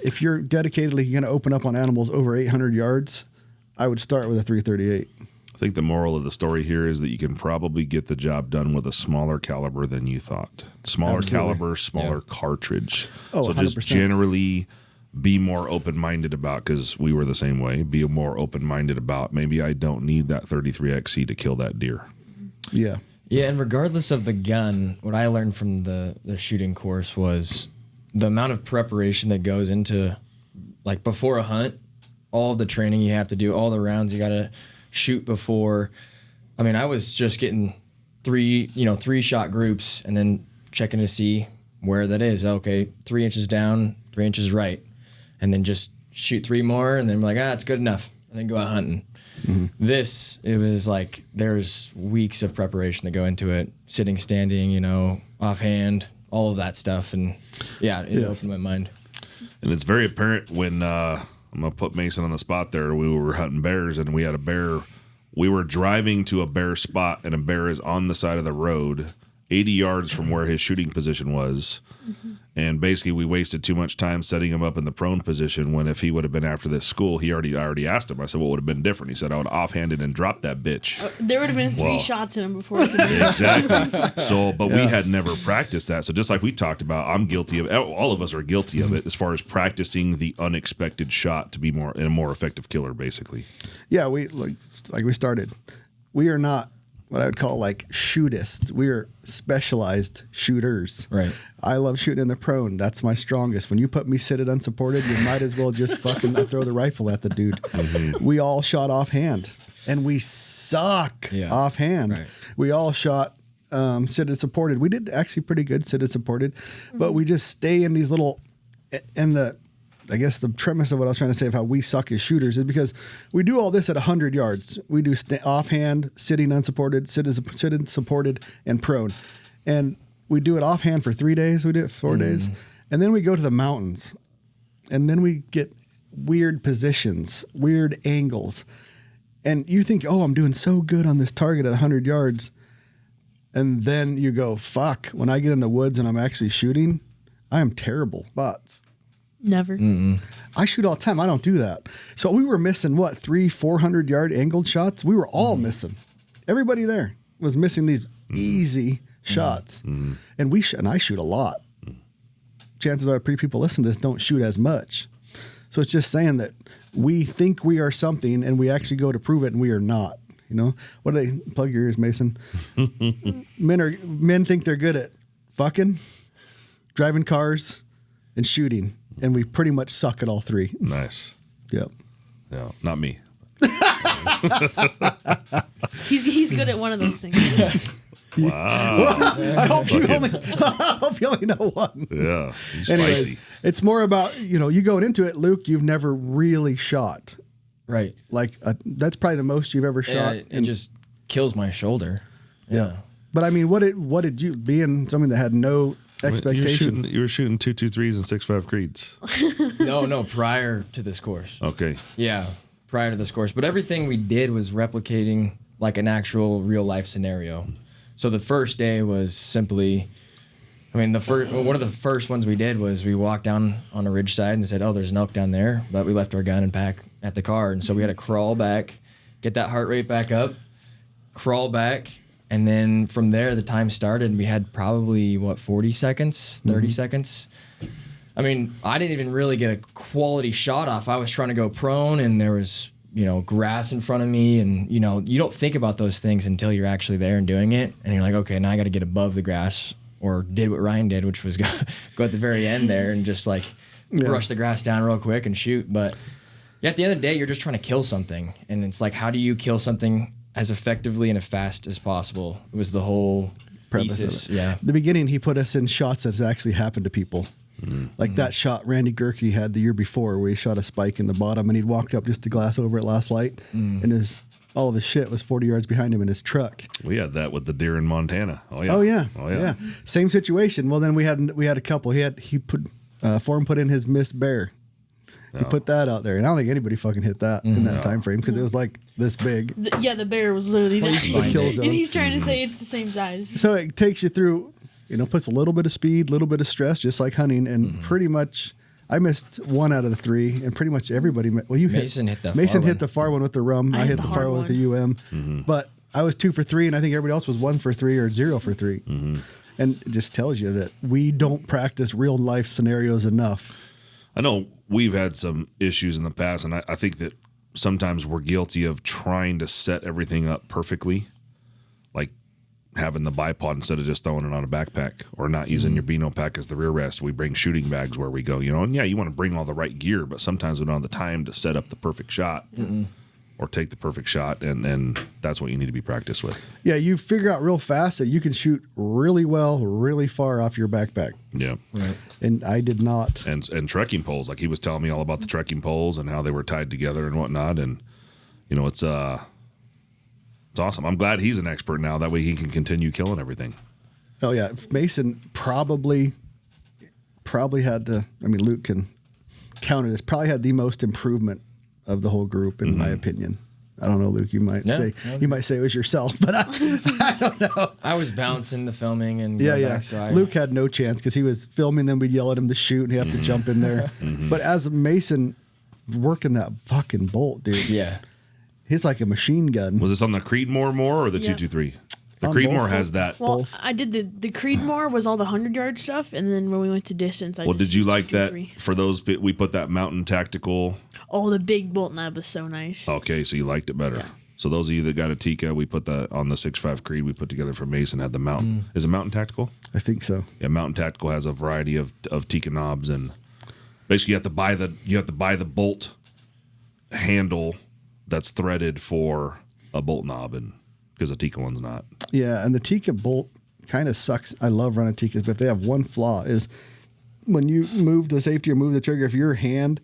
If you're dedicatedly going to open up on animals over 800 yards, I would start with a 338. I think the moral of the story here is that you can probably get the job done with a smaller caliber than you thought. Smaller caliber, smaller cartridge. Oh, so 100%. Just generally be more open-minded about, because we were the same way, be more open-minded about maybe I don't need that 33XC to kill that deer. Yeah. Yeah, and regardless of the gun, what I learned from the shooting course was the amount of preparation that goes into, like, before a hunt, all the training you have to do, all the rounds you got to shoot before. I mean, I was just getting 3 shot groups and then checking to see where that is. Okay, 3 inches down, 3 inches right. And then just shoot 3 more, and then I'm like, it's good enough. and then go out hunting. This, it was like there's weeks of preparation that go into it, sitting, standing, you know, offhand, all of that stuff. And yeah, it opened my mind. And it's very apparent when I'm going to put Mason on the spot there. We were hunting bears and we had a bear. We were driving to a bear spot and a bear is on the side of the road, 80 yards from where his shooting position was. And basically we wasted too much time setting him up in the prone position when if he would have been after this school, I already asked him. I said, what would have been different? He said, I would have offhanded and dropped that bitch. There would have been three shots in him before he could make it. Exactly. So, but we had never practiced that. So just like we talked about, I'm guilty of, all of us are guilty of it as far as practicing the unexpected shot to be a more effective killer, basically. Yeah, we we started. We are not what I would call like shootists. We are specialized shooters. Right. I love shooting in the prone. That's my strongest. When you put me seated unsupported, you might as well just fucking throw the rifle at the dude. We all shot offhand, and we suck offhand. Right. We all shot seated supported. We did actually pretty good seated supported, but we just stay in these little I guess the premise of what I was trying to say of how we suck as shooters is because we do all this at 100 yards. We do offhand, sitting unsupported, sitting supported, and prone. And we do it offhand for 3 days. We do it 4 days. And then we go to the mountains. And then we get weird positions, weird angles. And you think, oh, I'm doing so good on this target at 100 yards. And then you go, fuck, when I get in the woods and I'm actually shooting, I am terrible. But Never. I shoot all the time. I don't do that. So we were missing 400 yard angled shots. We were all missing. Everybody there was missing these easy shots. And and I shoot a lot. Chances are pretty people listening to this don't shoot as much. So it's just saying that we think we are something and we actually go to prove it and we are not. You know, what do they plug your ears, Mason? Men think they're good at fucking, driving cars, and shooting. And we pretty much suck at all three. Nice. Yep. Yeah, not me. He's good at one of those things. Wow. Well, I hope you only know one. Yeah. He's Anyways, spicy. it's more about, you going into it, Luke, you've never really shot. Right. Like that's probably the most you've ever shot. It just kills my shoulder. Yeah. But I mean, what did you, being something that had no expectation? You were shooting 2.23s and 6.5 creeds. No, prior to this course. Okay. Yeah, prior to this course. But everything we did was replicating like an actual real life scenario. So the first day was simply, one of the first ones we did was we walked down on a ridge side and said, oh, there's an elk down there. But we left our gun and pack at the car. And so we had to crawl back, get that heart rate back up, crawl back. And then from there, the time started, and we had probably, 40 seconds, 30 seconds. I mean, I didn't even really get a quality shot off. I was trying to go prone, and there was, grass in front of me. And, you don't think about those things until you're actually there and doing it. And you're like, okay, now I got to get above the grass, or did what Ryan did, which was go at the very end there and just, brush the grass down real quick and shoot. But at the end of the day, you're just trying to kill something. And it's like, how do you kill something as effectively and as fast as possible? It was the whole thesis. Yeah. The beginning, he put us in shots that actually happened to people. Like that shot Randy Gerke had the year before where he shot a spike in the bottom and he'd walked up just to glass over at last light and all of his shit was 40 yards behind him in his truck. We had that with the deer in Montana. Oh yeah. Same situation. Well, then we had a couple. He put in his missed bear. He put that out there, and I don't think anybody fucking hit that in that time frame because it was like this big. The bear was literally that. Kill zone. And he's trying to say it's the same size. So it takes you through, puts a little bit of speed, a little bit of stress, just like hunting, and pretty much. I missed one out of the three, and pretty much everybody. Mason hit the far one with the rum. I hit the far one with the UM, but I was 2 for 3, and I think everybody else was 1 for 3 or 0 for 3. And it just tells you that we don't practice real life scenarios enough. I know we've had some issues in the past, and I think that sometimes we're guilty of trying to set everything up perfectly, like having the bipod instead of just throwing it on a backpack or not using your Beano pack as the rear rest. We bring shooting bags where we go, and you want to bring all the right gear, but sometimes we don't have the time to set up the perfect shot or take the perfect shot, and that's what you need to be practiced with. Yeah, you figure out real fast that you can shoot really well, really far off your backpack. Yeah. Right. And I did not. And trekking poles, like he was telling me all about the trekking poles and how they were tied together and whatnot. And it's awesome. I'm glad he's an expert now. That way he can continue killing everything. Oh yeah, Mason probably had to. I mean, Luke can counter this. Probably had the most improvement of the whole group, in my opinion. I don't know, Luke. You might say it was yourself, but I don't know. I was bouncing the filming and back, so Luke had no chance because he was filming. Then we'd yell at him to shoot, and he have to jump in there. But as Mason working that fucking bolt, dude. Yeah. He's like a machine gun. Was this on the Creedmoor more or the 223? The On Creedmoor both. has that. Well, Both. I did the Creedmoor was all the 100-yard stuff, and then when we went to distance, I Well, just did you used like that 223. for those? We put that Mountain Tactical. Oh, the big bolt knob was so nice. Okay, so you liked it better. Yeah. So those of you that got a Tika, we put that on the 6.5 Creed we put together for Mason. Had the Mountain. Is it Mountain Tactical? I think so. Yeah, Mountain Tactical has a variety of Tika knobs, and basically you have to buy the bolt handle that's threaded for a bolt knob, and because the Tika one's not. Yeah, and the Tika bolt kind of sucks. I love running Tikas, but they have one flaw: is when you move the safety or move the trigger, if your hand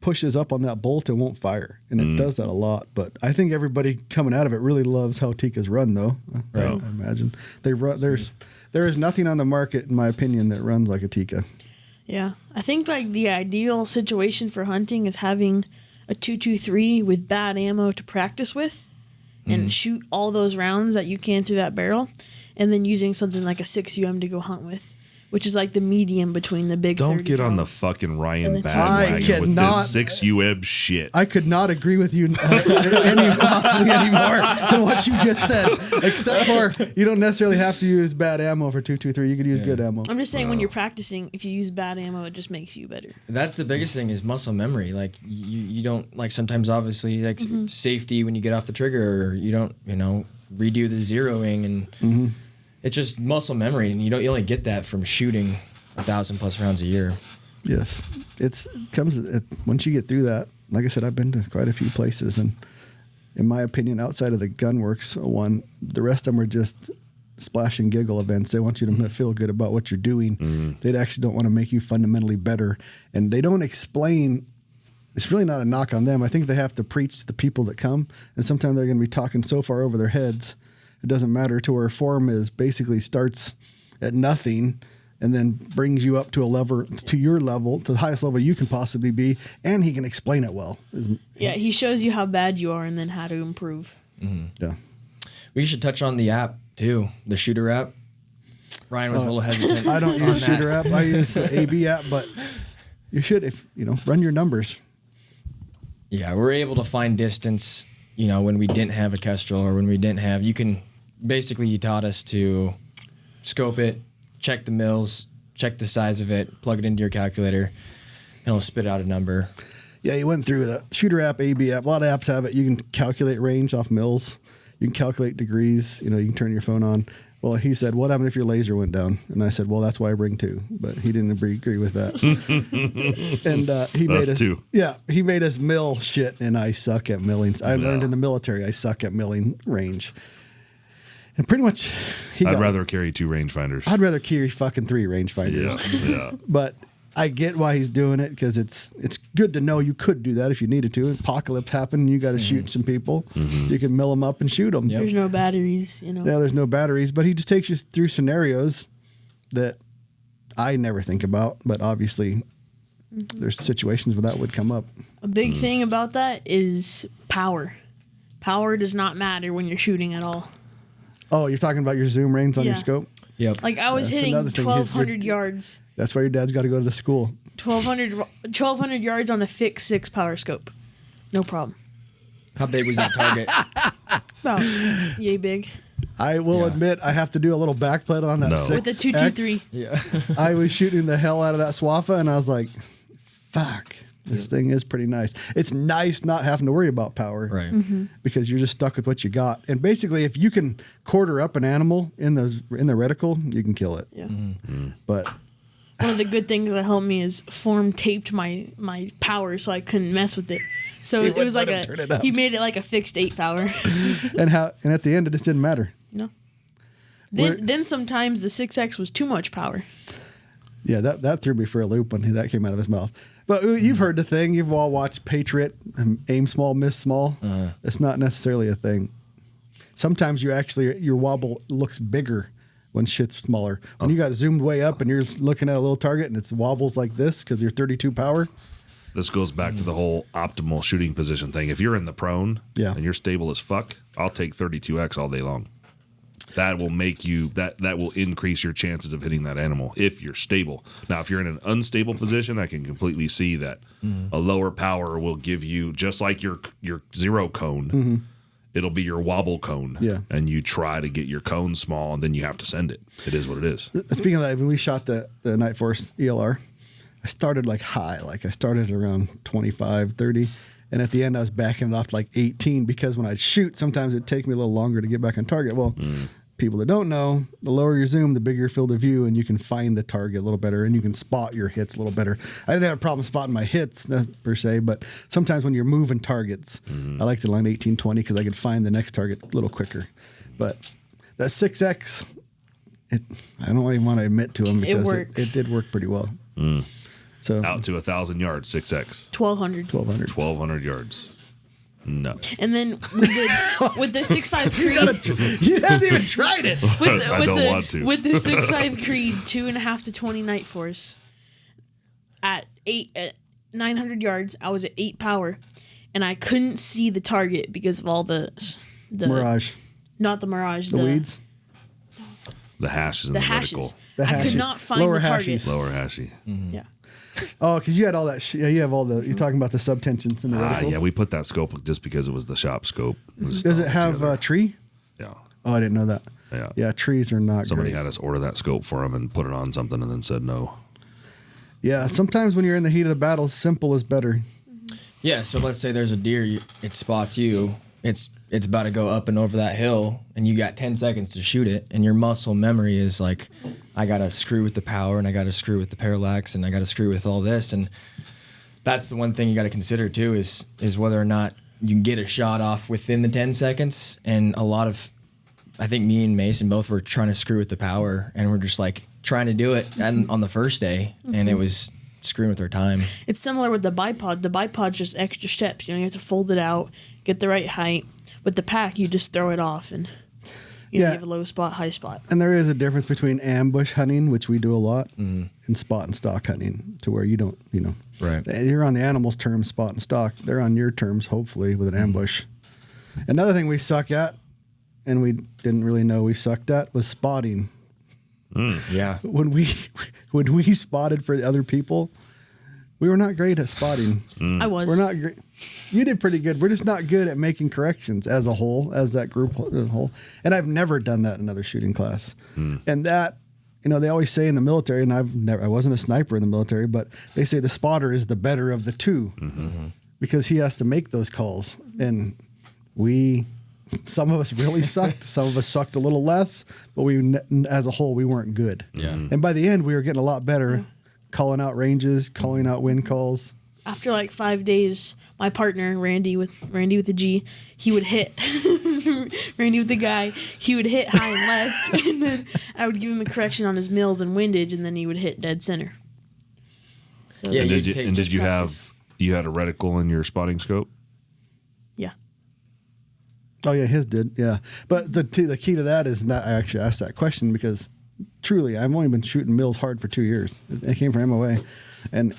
pushes up on that bolt, it won't fire, and it does that a lot. But I think everybody coming out of it really loves how Tikas run, though. Right. I imagine they run. There is nothing on the market, in my opinion, that runs like a Tika. Yeah, I think like the ideal situation for hunting is having a 223 with bad ammo to practice with, and shoot all those rounds that you can through that barrel, and then using something like a 6UM to go hunt with, which is like the medium between the big. Don't 30 get on the cals. fucking Ryan And the bandwagon with cannot- this 6UM shit. I could not agree with you possibly anymore than what you just said, except for you don't necessarily have to use bad ammo for 223. You could use good ammo. I'm just saying when you're practicing, if you use bad ammo, it just makes you better. That's the biggest thing is muscle memory. Like you don't like sometimes obviously like safety when you get off the trigger, or you don't redo the zeroing, and it's just muscle memory, and you only get that from shooting 1,000+ rounds a year. Yes, once you get through that. Like I said, I've been to quite a few places, and in my opinion, outside of the Gunworks one, the rest of them are just splash and giggle events. They want you to feel good about what you're doing. They actually don't want to make you fundamentally better, and they don't explain. It's really not a knock on them. I think they have to preach to the people that come, and sometimes they're going to be talking so far over their heads, it doesn't matter. To where form is basically starts at nothing and then brings you up to a level, to your level, to the highest level you can possibly be, and he can explain it well. Yeah, he shows you how bad you are and then how to improve. Yeah. We should touch on the app too, the shooter app. Ryan was a little hesitant. I don't on use that. shooter app. I use the AB app, but you should, if run your numbers. Yeah, we're able to find distance, when we didn't have a Kestrel, or when we didn't have, you taught us to scope it, check the mils, check the size of it, plug it into your calculator, and it'll spit out a number. Yeah, you went through the shooter app, AB app. A lot of apps have it. You can calculate range off mils. You can calculate degrees. You can turn your phone on. Well, he said, what happened if your laser went down? And I said, well, that's why I bring two. But he didn't agree with that. And he made us two. Yeah, he made us mill shit, and I suck at milling. I learned in the military I suck at milling range. And pretty much, I'd rather carry 2 rangefinders. I'd rather carry fucking 3 rangefinders. Yeah. But I get why he's doing it, because it's good to know you could do that if you needed to. Apocalypse happened, and you got to shoot some people. You can mill them up and shoot them. There's no batteries, Yeah, there's no batteries, but he just takes you through scenarios that I never think about. But obviously, there's situations where that would come up. A big thing about that is power. Power does not matter when you're shooting at all. Oh, you're talking about your zoom range on your Yeah. scope? Yep. Like I was That's hitting another thing. 1,200 yards. That's why your dad's got to go to the school. 1,200 yards on a fixed 6 power scope. No problem. How big was that target? About yay big. I will admit I have to do a little backplate on that No. 6X. With the 223. Yeah. I was shooting the hell out of that Swafa, and I was like, fuck, this thing is pretty nice. It's nice not having to worry about power. Right. Because you're just stuck with what you got. And basically, if you can quarter up an animal in the reticle, you can kill it. Yeah. But One of the good things that helped me is Form taped my power so I couldn't mess with it. So it was like wouldn't let him turn it up. he made it like a fixed 8 power. and at the end, it just didn't matter. No. Where- Then sometimes the 6X was too much power. Yeah, that threw me for a loop when that came out of his mouth. But you've heard the thing. You've all watched Patriot, aim small, miss small. It's not necessarily a thing. Sometimes your wobble looks bigger when shit's smaller. When you got zoomed way up and you're looking at a little target and it's wobbles like this because you're 32 power. This goes back to the whole optimal shooting position thing. If you're in the prone and you're stable as fuck, I'll take 32X all day long. That will make you that will increase your chances of hitting that animal if you're stable. Now, if you're in an unstable position, I can completely see that a lower power will give you, just like your zero cone, it'll be your wobble cone. Yeah. And you try to get your cone small, and then you have to send it. It is what it is. Speaking of that, when we shot the Night Force ELR, I started like high. Like I started around 25, 30. And at the end, I was backing it off to like 18 because when I'd shoot, sometimes it'd take me a little longer to get back on target. Well, people that don't know, the lower your zoom, the bigger your field of view, and you can find the target a little better, and you can spot your hits a little better. I didn't have a problem spotting my hits per se, but sometimes when you're moving targets, I like to line 18, 20 because I could find the next target a little quicker. But that 6X, I don't even want to admit to them because it did work pretty well. So Out to 1,000 yards, 6X. 1,200. 1,200 yards. No. And then with the 6.5 Creed, you haven't even tried it. I don't want to. With the 6.5 Creed 2.5 to 20 Night Force at 900 yards, I was at 8 power, and I couldn't see the target because of all the Mirage. Not the Mirage. The weeds. The hashes and the hashes. reticle. I could not find Lower the target. hashies. Lower hashy. Yeah. Oh, because you had all that. You have all the. You're talking about the subtensions in the reticle. Yeah, we put that scope just because it was the shop scope. Does it have a tree? Yeah. Oh, I didn't know that. Yeah. Yeah, trees are not Somebody great. had us order that scope for them and put it on something and then said no. Yeah, sometimes when you're in the heat of the battle, simple is better. Yeah, so let's say there's a deer, it spots you. It's about to go up and over that hill, and you got 10 seconds to shoot it, and your muscle memory is like, I got to screw with the power, and I got to screw with the parallax, and I got to screw with all this. And that's the one thing you got to consider, too, is whether or not you can get a shot off within the 10 seconds. And a lot of, I think me and Mason both were trying to screw with the power, and we're just like trying to do it on the first day, and it was screwing with our time. It's similar with the bipod. The bipod's just extra steps. You have to fold it out, get the right height. With the pack, you just throw it off and you have a low spot, high spot. And there is a difference between ambush hunting, which we do a lot, and spot and stock hunting, to where you don't, Right. You're on the animal's terms, spot and stock. They're on your terms, hopefully, with an ambush. Another thing we suck at, and we didn't really know we sucked at, was spotting. Yeah. When we spotted for the other people, we were not great at spotting. I was. We're not great. You did pretty good. We're just not good at making corrections as a whole, as that group as a whole. And I've never done that in another shooting class. And that, they always say in the military, and I wasn't a sniper in the military, but they say the spotter is the better of the two because he has to make those calls. And some of us really sucked. Some of us sucked a little less, but as a whole, we weren't good. Yeah. And by the end, we were getting a lot better, calling out ranges, calling out wind calls. After like 5 days, my partner Randy with the G, he would hit Randy with the guy. He would hit high and left, and then I would give him a correction on his mills and windage, and then he would hit dead center. So Yeah, Did you had a reticle in your spotting scope? Yeah. Oh yeah, his did. Yeah, but the key to that is not. I actually asked that question because truly, I've only been shooting mills hard for 2 years. It came from MOA, and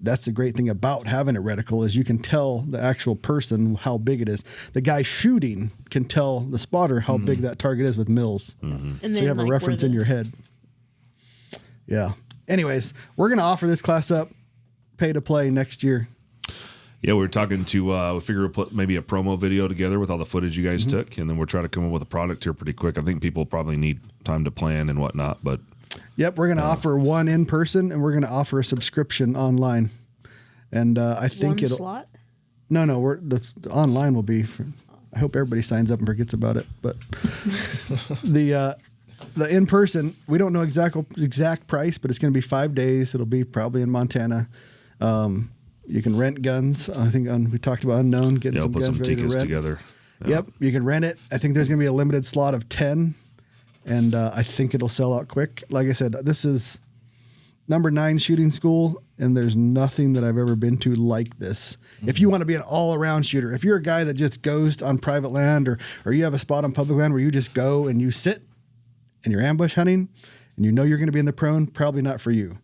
that's the great thing about having a reticle is you can tell the actual person how big it is. The guy shooting can tell the spotter how big that target is with mills. And So you have a reference in your head. Yeah. Anyways, we're gonna offer this class up, pay to play next year. Yeah, we were talking to, we figure we'll put maybe a promo video together with all the footage you guys took, and then we're trying to come up with a product here pretty quick. I think people probably need time to plan and whatnot, but... Yep, we're going to offer one in person, and we're going to offer a subscription online. And I think One slot? No, the online will be... I hope everybody signs up and forgets about it, but the in-person, we don't know exact price, but it's going to be 5 days. It'll be probably in Montana. You can rent guns. I think we talked about Unknown, getting some put guns some ready to tickets rent. together. Yep, you can rent it. I think there's going to be a limited slot of 10, and I think it'll sell out quick. Like I said, this is number 9 shooting school, and there's nothing that I've ever been to like this. If you want to be an all-around shooter, if you're a guy that just goes on private land or you have a spot on public land where you just go and you sit and you're ambush hunting and you know you're going to be in the prone, probably not for you.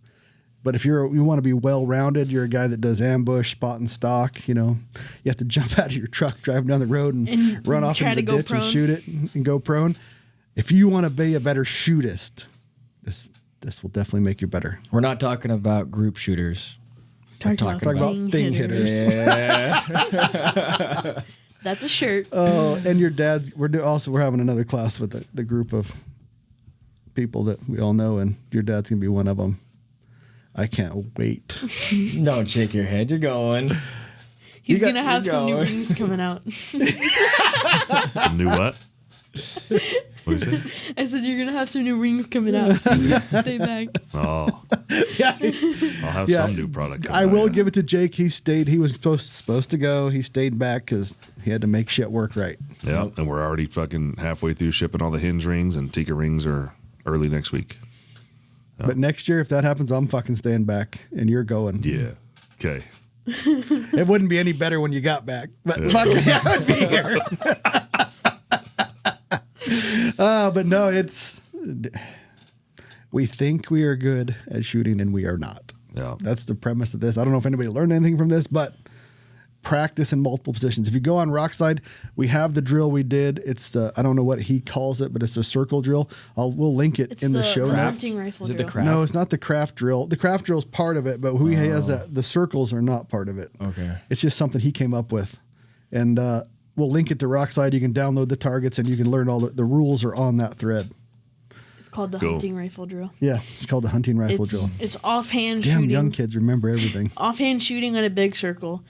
But if you want to be well-rounded, you're a guy that does ambush, spot and stock, you know, you have to jump out of your truck, driving down the road and run off into the ditch and shoot it and go prone. If you want to be a better shootist, this will definitely make you better. We're not talking about group shooters. Talking about thing hitters. Yeah. That's a shirt. Oh, and your dad's. We're having another class with the group of people that we all know, and your dad's gonna be one of them. I can't wait. Don't shake your head. You're going. He's gonna have some new rings coming out. Some new what? What did you say? I said you're gonna have some new rings coming out, so you stay back. Oh, Yeah. I'll have some new product. I will give it to Jake. He stayed. He was supposed to go. He stayed back because he had to make shit work right. Yeah, and we're already fucking halfway through shipping all the hinge rings, and Tika rings are early next week. But next year, if that happens, I'm fucking staying back, and you're going. Yeah. Okay. It wouldn't be any better when you got back, but fuck yeah, I would be here. But no, it's. We think we are good at shooting, and we are not. Yeah. That's the premise of this. I don't know if anybody learned anything from this, but practice in multiple positions. If you go on Rockside, we have the drill we did. It's the, I don't know what he calls it, but it's a circle drill. We'll link it in the show notes. Hunting rifle Is it drill. the craft? No, it's not the craft drill. The craft drill is part of it, but who he has that, the circles are not part of it. Okay. It's just something he came up with. And we'll link it to Rockside. You can download the targets and you can learn all the rules are on that thread. It's called the Cool. hunting rifle drill. Yeah, it's called the hunting rifle drill. It's offhand Damn, shooting. young kids remember everything. Offhand shooting on a big circle,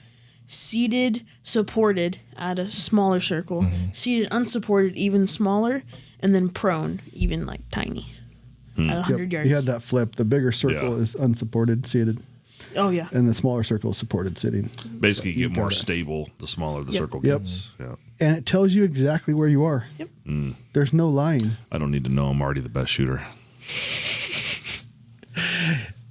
seated, supported at a smaller circle, seated, unsupported, even smaller, and then prone, even like tiny, at 100 yards. You had that flip. The bigger circle is unsupported, seated, Oh yeah. and the smaller circle is supported, sitting. Basically, you get more got it. stable the smaller the Yep. circle Yep. gets. Yeah. And it tells you exactly where you are. Yep. There's no lying. I don't need to know. I'm already the best shooter.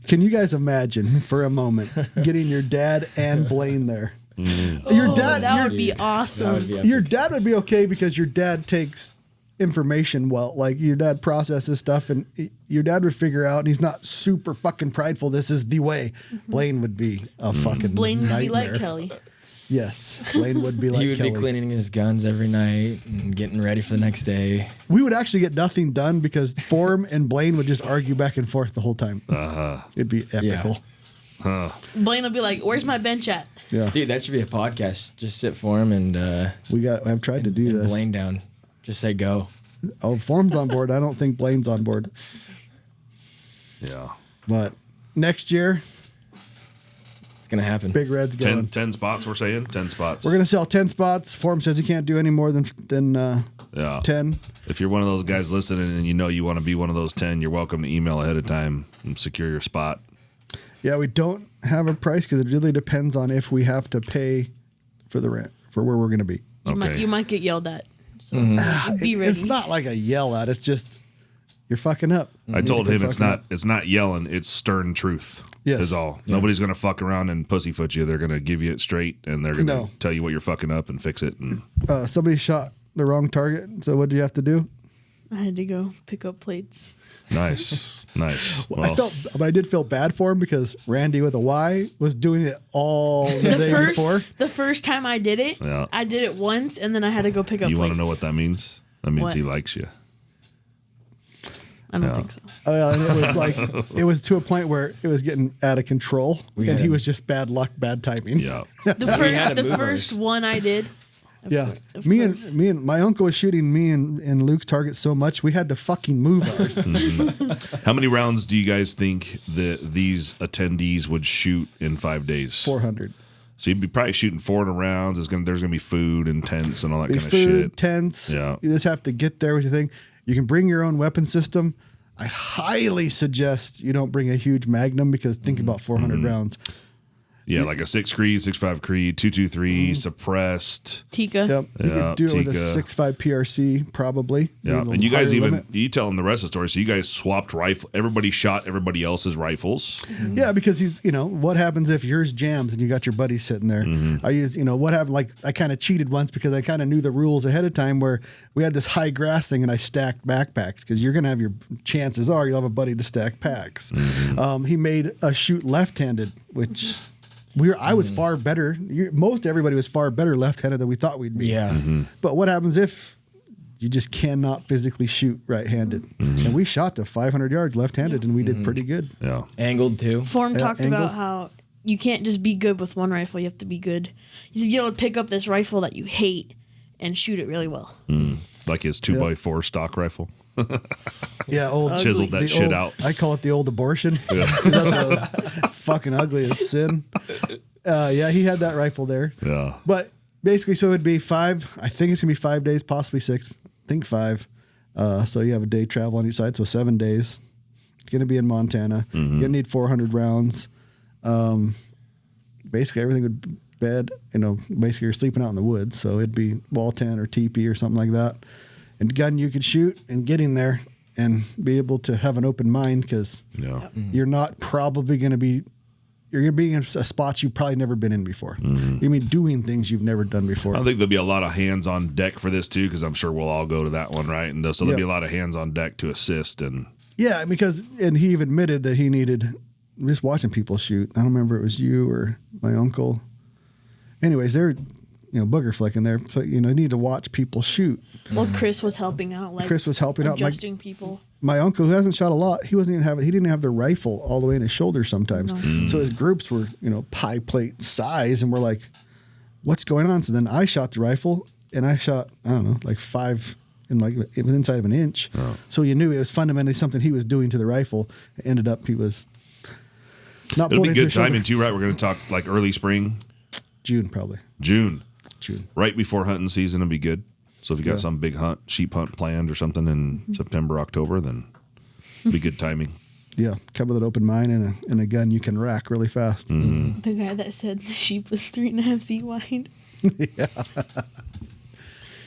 Can you guys imagine for a moment getting your dad and Blaine there? Your dad, that your, would be awesome. That would be epic. your dad would be okay because your dad takes information well. Like your dad processes stuff, and your dad would figure out. And he's not super fucking prideful. This is the way. Blaine would be a fucking Blaine would be nightmare. like Kelly. Yes, Blaine would be like He would Kelly. be cleaning his guns every night and getting ready for the next day. We would actually get nothing done because Form and Blaine would just argue back and forth the whole time. It'd be epical. Blaine will be like, "Where's my bench at?" Yeah, Dude, that should be a podcast. Just sit for him and I've tried to do and this. Blaine down. Just say go. Oh, Form's on board. I don't think Blaine's on board. Yeah. But next year, It's gonna happen. Big Red's going. 10 spots, we're saying? 10 spots. We're gonna sell 10 spots. Form says he can't do any more than Yeah. 10. If you're one of those guys listening and you know you want to be one of those 10, you're welcome to email ahead of time and secure your spot. Yeah, we don't have a price because it really depends on if we have to pay for the rent for where we're gonna be. Okay. You might get yelled at. So be ready. It's not like a yell at. It's just you're fucking up. I told him You're fucking up. it's not yelling, it's stern truth. Yes. Is all. Nobody's gonna fuck around and pussyfoot you. They're gonna give you it straight and they're gonna No. tell you what you're fucking up and fix it. And Somebody shot the wrong target. So what did you have to do? I had to go pick up plates. nice. Well, I did feel bad for him because Randy with a Y was doing it all the day before. The first time I did it, Yeah. I did it once, and then I had to go pick up you plates. want to know what that means? That means What? he likes you. I don't think so. And it was like it was to a point where it was getting out of control, and had he him. was just bad luck, bad timing. Yeah. The movers. first one I did. Yeah, Of me course. and my uncle was shooting me and Luke's target so much we had to fucking move ours. How many rounds do you guys think that these attendees would shoot in 5 days? 400. So you'd be probably shooting 400 rounds. There's gonna be food and tents and all that Be kind of food, shit. tents. Yeah. You just have to get there with your thing. You can bring your own weapon system. I highly suggest you don't bring a huge Magnum because think about 400 rounds. Yeah, like a 6 Creed, 6.5 Creed, 223, suppressed. Tika. Yep. You could do it with a Tika. 6.5 PRC probably. Yeah, With a and you guys higher even limit. you tell them the rest of the story. So you guys swapped rifle. Everybody shot everybody else's rifles. Yeah, because what happens if yours jams and you got your buddy sitting there? I use, what happened? Like I kind of cheated once because I kind of knew the rules ahead of time where we had this high grass thing and I stacked backpacks because you're gonna have chances are you'll have a buddy to stack packs. He made a shoot left-handed, which I was far better. Most everybody was far better left-handed than we thought we'd be. Yeah. But what happens if you just cannot physically shoot right-handed? And we shot to 500 yards left-handed, and we did pretty good. Yeah, Angled too. Form talked angled. about how you can't just be good with one rifle. You have to be good. You have to be able to pick up this rifle that you hate and shoot it really well. like his 2x4 stock rifle. Yeah, old Chiseled that shit old- out. I call it the old abortion. That's what fucking ugly as sin. Yeah, he had that rifle there. Yeah. But basically, so it'd be 5. I think it's gonna be 5 days, possibly 6. I think 5. So you have a day travel on each side, so 7 days. It's gonna be in Montana. You're gonna need 400 rounds. Basically, everything would bed. Basically, you're sleeping out in the woods, so it'd be wall tent or teepee or something like that. And gun you could shoot and get in there and be able to have an open mind because Yeah. you're not probably going to be. You're going to be in a spot you've probably never been in before. You're going to be doing things you've never done before. I think there'll be a lot of hands on deck for this too, because I'm sure we'll all go to that one, right? And so there'll be a lot of hands on deck to assist. And Yeah, and he even admitted that he needed just watching people shoot. I don't remember if it was you or my uncle. Anyways, they're booger flicking there. So, you need to watch people shoot. Well, Chris was helping out. Like Chris was helping out. adjusting people. My uncle, who hasn't shot a lot, he didn't have the rifle all the way in his shoulder sometimes. So his groups were, pie plate size, and we're like, what's going on? So then I shot the rifle, and I shot, I don't know, like 5 in inside of an inch. Oh. So you knew it was fundamentally something he was doing to the rifle. It ended up he was not it'll be pulling into good his shoulder. timing too, right? We're going to talk like early spring, June, probably. June, June. right before hunting season. It'll be good. So if you got some big sheep hunt planned or something in September, October, then it'll be good timing. Yeah, come with an open mind and a gun you can rack really fast. The guy that said the sheep was 3.5 feet wide.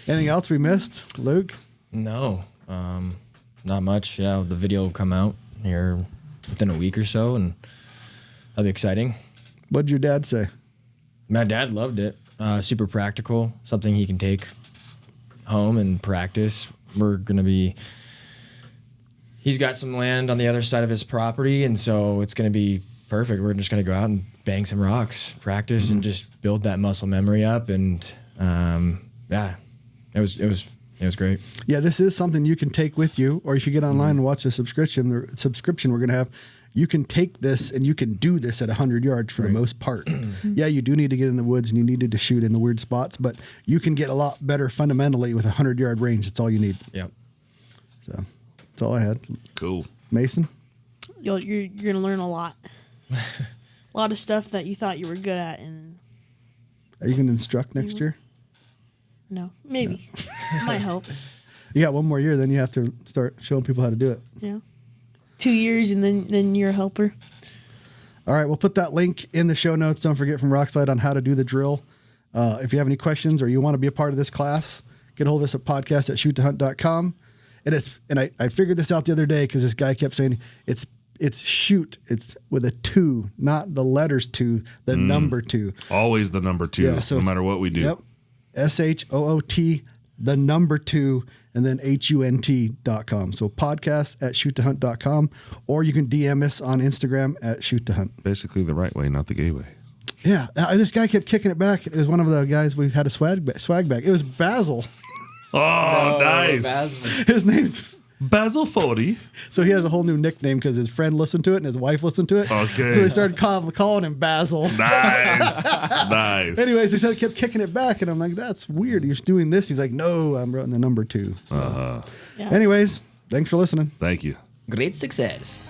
Anything else we missed, Luke? No, not much. Yeah, the video will come out here within a week or so, and that'll be exciting. What did your dad say? My dad loved it. Super practical, something he can take home and practice. He's got some land on the other side of his property, and so it's going to be perfect. We're just going to go out and bang some rocks, practice, and just build that muscle memory up. And it was great. Yeah, this is something you can take with you, or if you get online and watch the subscription we're going to have, you can take this and you can do this at 100 yards for the most part. Yeah, you do need to get in the woods and you needed to shoot in the weird spots, but you can get a lot better fundamentally with a 100-yard range. That's all you need. Yep. So that's all I had. Cool. Mason? You're gonna learn a lot. A lot of stuff that you thought you were good at, and Are you going to instruct next year? no, maybe might help. You got one more year, then you have to start showing people how to do it. Yeah, 2 years, and then you're a helper. All right, we'll put that link in the show notes. Don't forget from Rockslide on how to do the drill. If you have any questions or you want to be a part of this class, get a hold of us at podcast@shoottohunt.com. And I figured this out the other day because this guy kept saying it's shoot. It's with a 2, not the letters 2, the number 2. Always the number 2, Yeah, so no it's- matter what we do. Yep. SHOOT, the number 2, and then HUNT.com. So podcast@shoottohunt.com, or you can DM us on Instagram @shoottohunt. Basically the right way, not the gay way. Yeah, this guy kept kicking it back. It was one of the guys we had a swag bag. It was Basil. Oh, nice. His name's Basil 40. so he has a whole new nickname because his friend listened to it and his wife listened to it. Okay. So they started calling him Basil. Nice. Nice. Anyways, they said it kept kicking it back, and I'm like, that's weird. You're doing this. He's like, no, I'm writing the number 2. So. Yeah. Anyways, thanks for listening. Thank you. Great success.